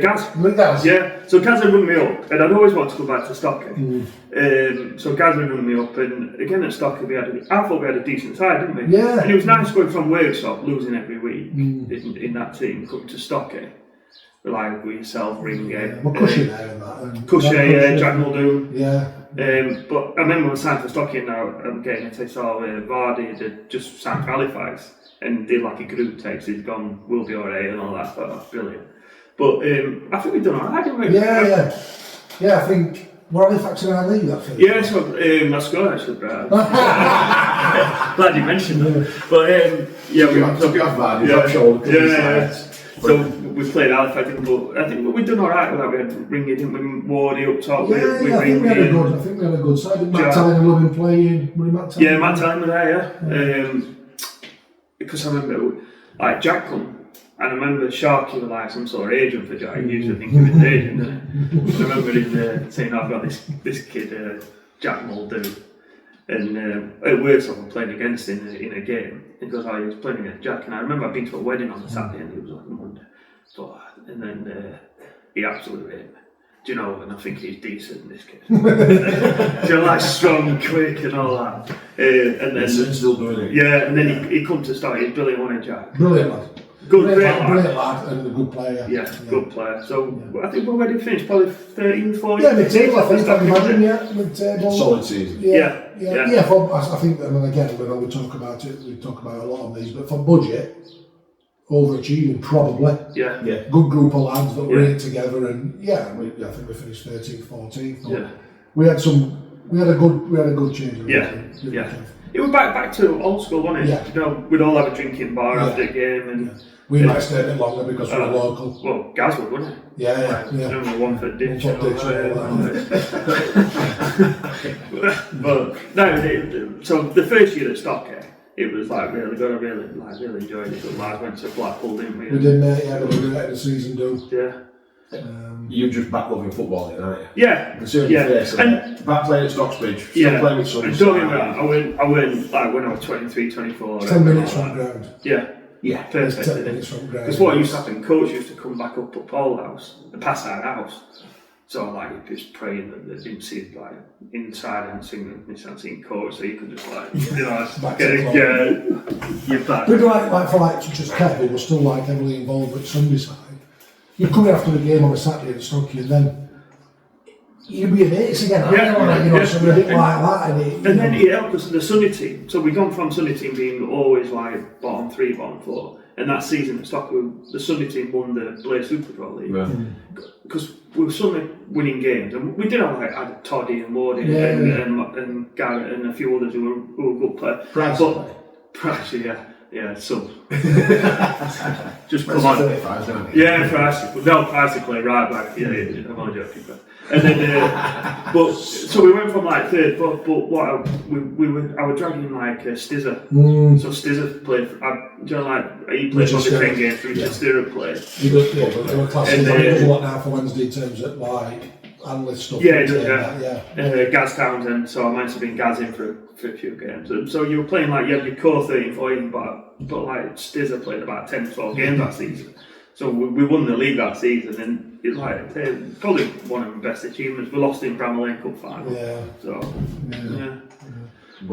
Gaz. Yeah. So Gaz had rung me up, and I'd always wanted to go back to Stockley. So Gaz had rung me up, and again at Stockley, I thought we had a decent side, didn't we? Yeah. And it was nice going from Worksop, losing every week in that team, coming to Stockley. Like with yourself, Ringay. Well, Cushy there and that. Cushy, Jack Muldoon. Yeah. But I remember when I signed for Stockley now, I'm getting a text, Vardy had just signed for Halifax and did like a group text, he's gone, we'll be alright and all that, but brilliant. But I think we've done alright, didn't we? Yeah, I think we're Halifax in our league, that thing. Yeah, so that's good actually, Brad. Glad you mentioned that. But yeah, we have Vardy, So we played Halifax, I think we've done alright with that. We had Ringy, didn't we? Wardy up top. I think we had a good side. Matt Talley and Lovin playing. Matt Talley? Yeah, Matt Talley was there, because I remember, like, Jack come, and I remember Sharky was like some sort of agent for Jack. He used to think he was an agent, didn't he? I remember him saying, I've got this kid, Jack Muldoon. And at Worksop I'm playing against him in a game. He goes, he was playing against Jack. And I remember I'd been to a wedding on the Saturday and it was like a Monday. And then he absolutely raped me. Do you know, and I think he's decent, this kid. Do you know, like strong, quick and all that. And then still doing it. Yeah, and then he come to start, he's brilliant, wasn't he, Jack? Brilliant lad. Great lad and a good player. Yeah, good player. So I think we're ready to finish, probably 13, 14. Yeah, mid-table, I think, I imagine, mid-table. Solid season. Yeah, I think, and again, we talk about it, we talk about a lot on these, but for budget, overachieving, probably. Yeah. Good group of lads that were in it together, and I think we finished 13th, 14th. Yeah. We had a good change. Yeah. It was back to old school, wasn't it? Yeah. You know, we'd all have a drinking bar after the game, and we might stay a bit longer because we're local. Well, Gaz would, wouldn't it? Yeah. One for ditch. But no, so the first year at Stockley, it was like really good. I really enjoyed it. The lads went to Blackpool, didn't we? We did, mate. Yeah, we did the season, Yeah. You're just back loving football, aren't you? Yeah. And back playing at Stocksbridge. Still playing with Sonny. Don't get me wrong, I went like when I was 23, 24. 10 minutes from ground. Yeah, perfect. 10 minutes from ground. Because what used to happen, coach used to come back up Paul House, past our house. So like just praying that they didn't see like inside and singing coach, so you could just like you're back. We'd like for just Kev, who was still like heavily involved with Sunday side. You'd come in after the game on a Saturday at Stockley, and then you'd be mates again. So we're a bit like that. And then it helped us in the Sunday team. So we'd gone from Sunday team being always like bottom 3, bottom 4. And that season at Stockley, the Sunday team won the Blair Super Pro League. Because we were suddenly winning games, and we did have like had Toddy and Wardy and Garrett and a few others who were good players. Price, yeah, so just come on. Yeah, Price. No, Price to play right back. Yeah, I'm only joking. And then, but so we went from like third, but what I was dragging like Stizzer. So Stizzer played. He played for the 10 games. Richard Stizzer played. He does, they were classes. He does a lot now for Wednesday in terms of like analyst stuff. Yeah, he does. Gaz Townsend. So I managed to bring Gaz in for a few games. And so you were playing like you had your core 13, 14, but like Stizzer played about 10, 12 games that season. So we won the league that season, and it's like probably one of the best achievements. We lost in Bramall Lane Cup final. Yeah. So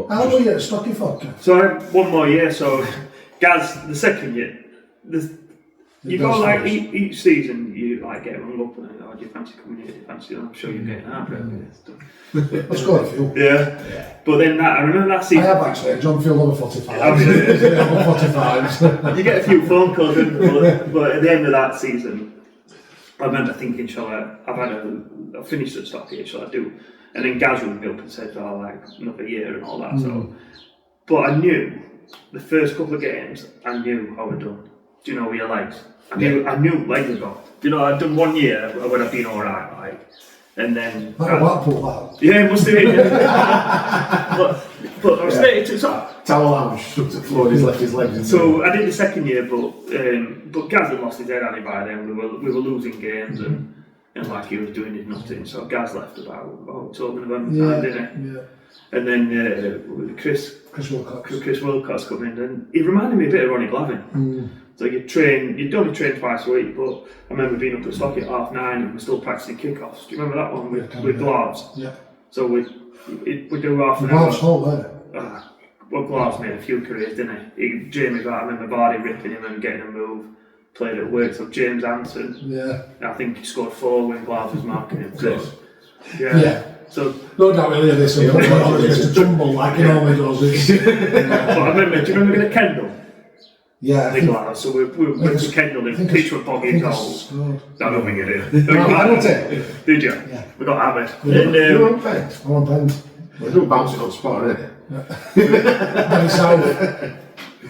How long were you at Stocky for? So I had one more year. So Gaz, the second year, you go like each season you like get rung up and do you fancy coming here? Do you fancy? I'm sure you're getting out of Let's go a few. Yeah. But then I remember that season. I have actually. John Field over 45. Over 45s. You get a few phone calls, but at the end of that season, I remember thinking, I've finished at Stockgate, shall I do? And then Gaz rang me up and said, like another year and all that. So, but I knew the first couple of games, I knew I was done. Do you know with your legs? I knew legs were gone. Do you know, I'd done 1 year when I'd been alright, like. And then yeah, it must have been. But I was Towel lounge, stuck to the floor, he's left his legs. So I did the second year, but Gaz had lost his head on it by then. We were losing games and like he was doing his nothing. So Gaz left about October, November time, didn't he? Yeah. And then Chris Wilcox come in, and he reminded me a bit of Ronnie Glavin. So you'd only train twice a week, but I remember being up at Stockgate at 9:30 and we're still practicing kickoffs. Do you remember that one with gloves? Yeah. So we do half an hour. Well, gloves made a few careers, didn't he? Jamie, I remember Vardy ripping him and getting a move. Played at work, so James Anson. Yeah. I think he scored 4 when Gloves was marking him. Yeah. So no doubt we'll hear this. Just a tumble like he normally does. But I remember. Do you remember the Kendall? Yeah, I think so. We went to Kendall and pitch were bogging goals. I don't think you did. I don't think. Did you? Yeah. We got hammered. You were on Pent. I'm on Pent. We're doing bouncing on spot, isn't it?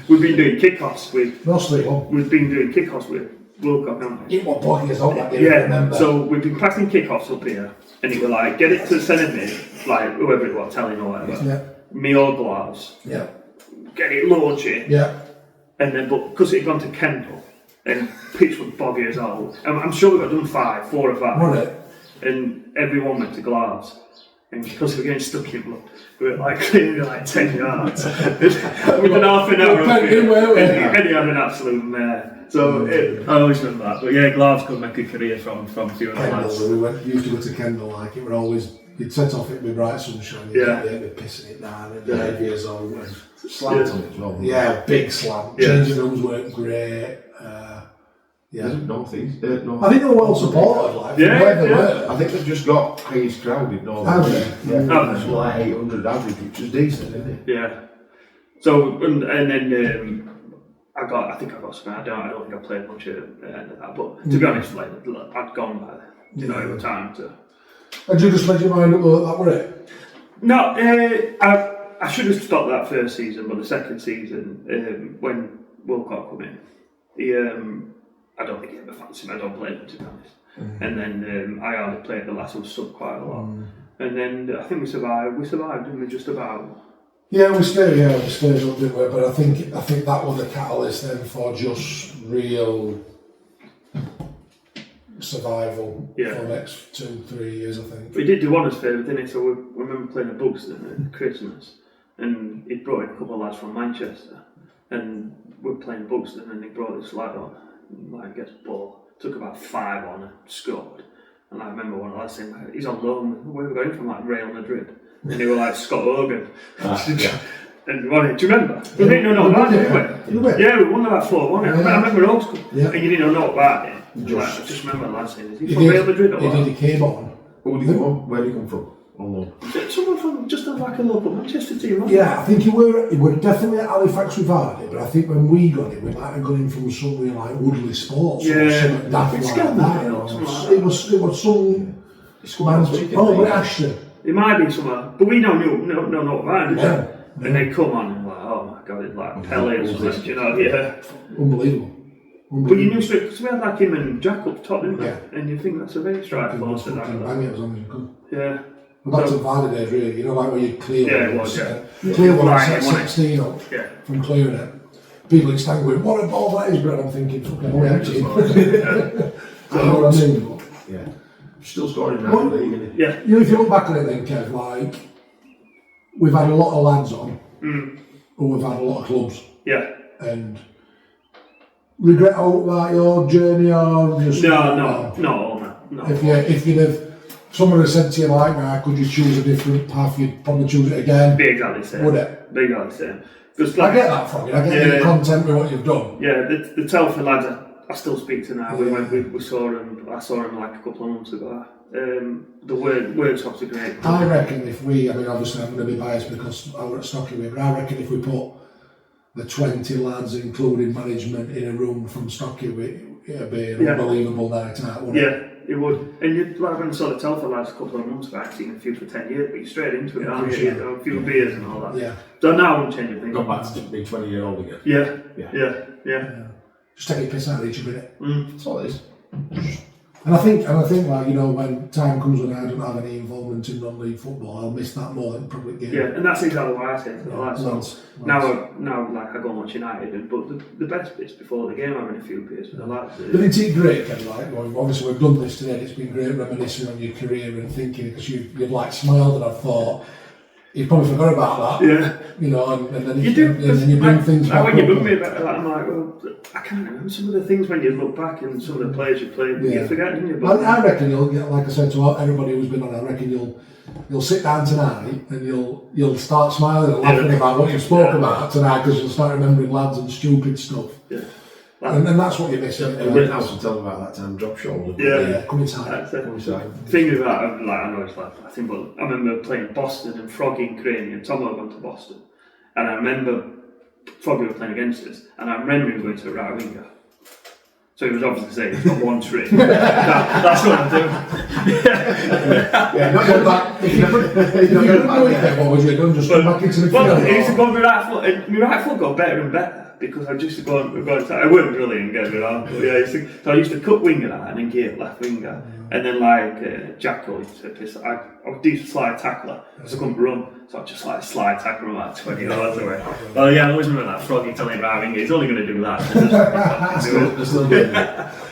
We've been doing kickoffs with. Mostly. We've been doing kickoffs with Wilcock, haven't we? It was boggy as all that. Yeah. So we've been practicing kickoffs up here, and it was like get it to the centre mid, like whoever it was, telling or whatever. Yeah. Me or gloves. Yeah. Get it launching. Yeah. And then, but because it had gone to Kendall, and pitch was boggy as all, I'm sure we got done 4 or 5. Right. And everyone went to gloves. And because we were getting stuck in blood, we were like clearly like 10 yards. Within half an hour, and he had an absolute mare. So I always remember that. But yeah, gloves could make a career from a few of the lads. We used to go to Kendall, like it were always. You'd set off it with bright sunshine, you'd be pissing it down at 8 years old. Slant on it as well. Yeah, big slant. Changing rooms weren't great. North East. I think they were well supported, like, where they were. I think they've just got highest crowded North East. It's like 800 average, which is decent, isn't it? Yeah. So, and then I think I got some. I don't think I played much of that, but to be honest, like I'd gone by then. You know, it was time to. And you just made your mind up that were it? No, I should have stopped that first season, but the second season, when Wilcock come in, he, I don't think he ever fancied me. I don't blame him, to be honest. And then I hardly played the last one sub quite a lot. And then I think we survived, didn't we, just about? Yeah, we stayed up, didn't we? But I think that was the catalyst then for just real survival for the next 2-3 years, I think. We did do one us favour, didn't he? So we remember playing at Buxton at Christmas, and he brought in a couple of lads from Manchester, and we were playing Buxton, and he brought this lad on, like gets ball, took about 5 on and scored. And I remember one of the lads saying, he's on loan, where are we going from, like Real Madrid? And they were like Scott Hogan. And do you remember? We didn't know about it, did we? Yeah, we won about 4, wasn't it? I remember Oaks Cup, and you didn't know about it. I just remember the lad saying, is he from Real Madrid or what? He came on. Where did he come from? no. Someone from just like a local Manchester team, wasn't Yeah, I think he were definitely at Halifax with Hardy, but I think when we got him, we might have got him from somewhere like Woodley Sports or something daft like that. It was some man. Oh, but Ashton. It might be somewhere, but we don't know about it. And they come on and like, oh my god, it's like Pele or something, you know? Yeah. Unbelievable. But you knew straight, because we had like him and Jack up top, didn't we? Yeah. And you think that's a very strike force to that. Bang it as long as you could. Yeah. Well, that's a Vardy days, really. You know, like where you clear yeah, it was, yeah. Clear one, set 16 up from clearing it. People in stand going, what a ball that is, but I'm thinking, fucking hell, actually. You know what I mean? Yeah. Still scoring now in the league, isn't he? Yeah. You know, if you look back at it then, Kev, like, we've had a lot of lads on, or we've had a lot of clubs. Yeah. And regret all about your journey or just No. If you'd have someone had said to you like, nah, could you choose a different path, you'd probably choose it again. Be exactly the same. Would it? Be exactly the same. Like, I get that from you. I get you're content with what you've done. Yeah, the Telford lads I still speak to now. We saw them. I saw them like a couple of months ago. The workshops are great. I reckon if we, I mean, obviously I'm going to be biased because I were at Stockway, but I reckon if we put the 20 lads, including management, in a room from Stockway, it'd be an unbelievable night out, wouldn't it? It would. And you'd like when I saw the Telford lads a couple of months back, I'd seen a few for 10 years, but you're straight into it, aren't you? A few beers and all that. Yeah. So now I wouldn't change a thing. Gone back to being 20-year-old again. Yeah. Just take a piss out of each other. That's all it is. And I think like, you know, when time comes when I don't have any involvement in non-league football, I'll miss that more than public game. Yeah, and that's exactly why I say it. Now, like I go and watch United, but the best bits before the game, having a few beers with the lads. But it's great, Ken, like, obviously we've done this today, and it's been great reminiscing on your career and thinking, because you've like smiled and I've thought, you probably forgot about that. Yeah. You know, and then you bring things back. When you bring me about that, I'm like, well, I can't remember some of the things when you look back and some of the players you played, you forget, didn't you? But I reckon you'll, like I said to everybody who's been on, I reckon you'll sit down tonight and you'll start smiling and laughing about what you spoke about tonight, because you'll start remembering lads and stupid stuff. Yeah. And that's what you're missing. Rittenhouse will tell them about that time drop shoulder. Yeah, come inside. Thing is that, I know it's like that thing, but I remember playing Boston and Froggy and Craney and Tom had gone to Boston, and I remember Froggy was playing against us, and I remember him going to a right winger. So he was obviously saying he's got one trick. That's what I'm doing. Not going back. If you couldn't do it then, what would you have done? Just come back into the field? Well, I used to go on my right foot, and my right foot got better and better, because I used to go on, I weren't brilliant, get me wrong, but so I used to cut winger out and then gear left winger, and then like Jacko used to piss. I was a decent slide tackler, so I couldn't run, so I just like slide tackle him like 20 yards away. Well, I always remember that Froggy telling right winger, he's only going to do that.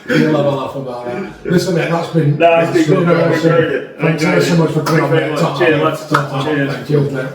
You'll have a laugh about that. Listen, mate, that's been good. Thanks so much for coming on, mate. Cheers, lads. Cheers, mate.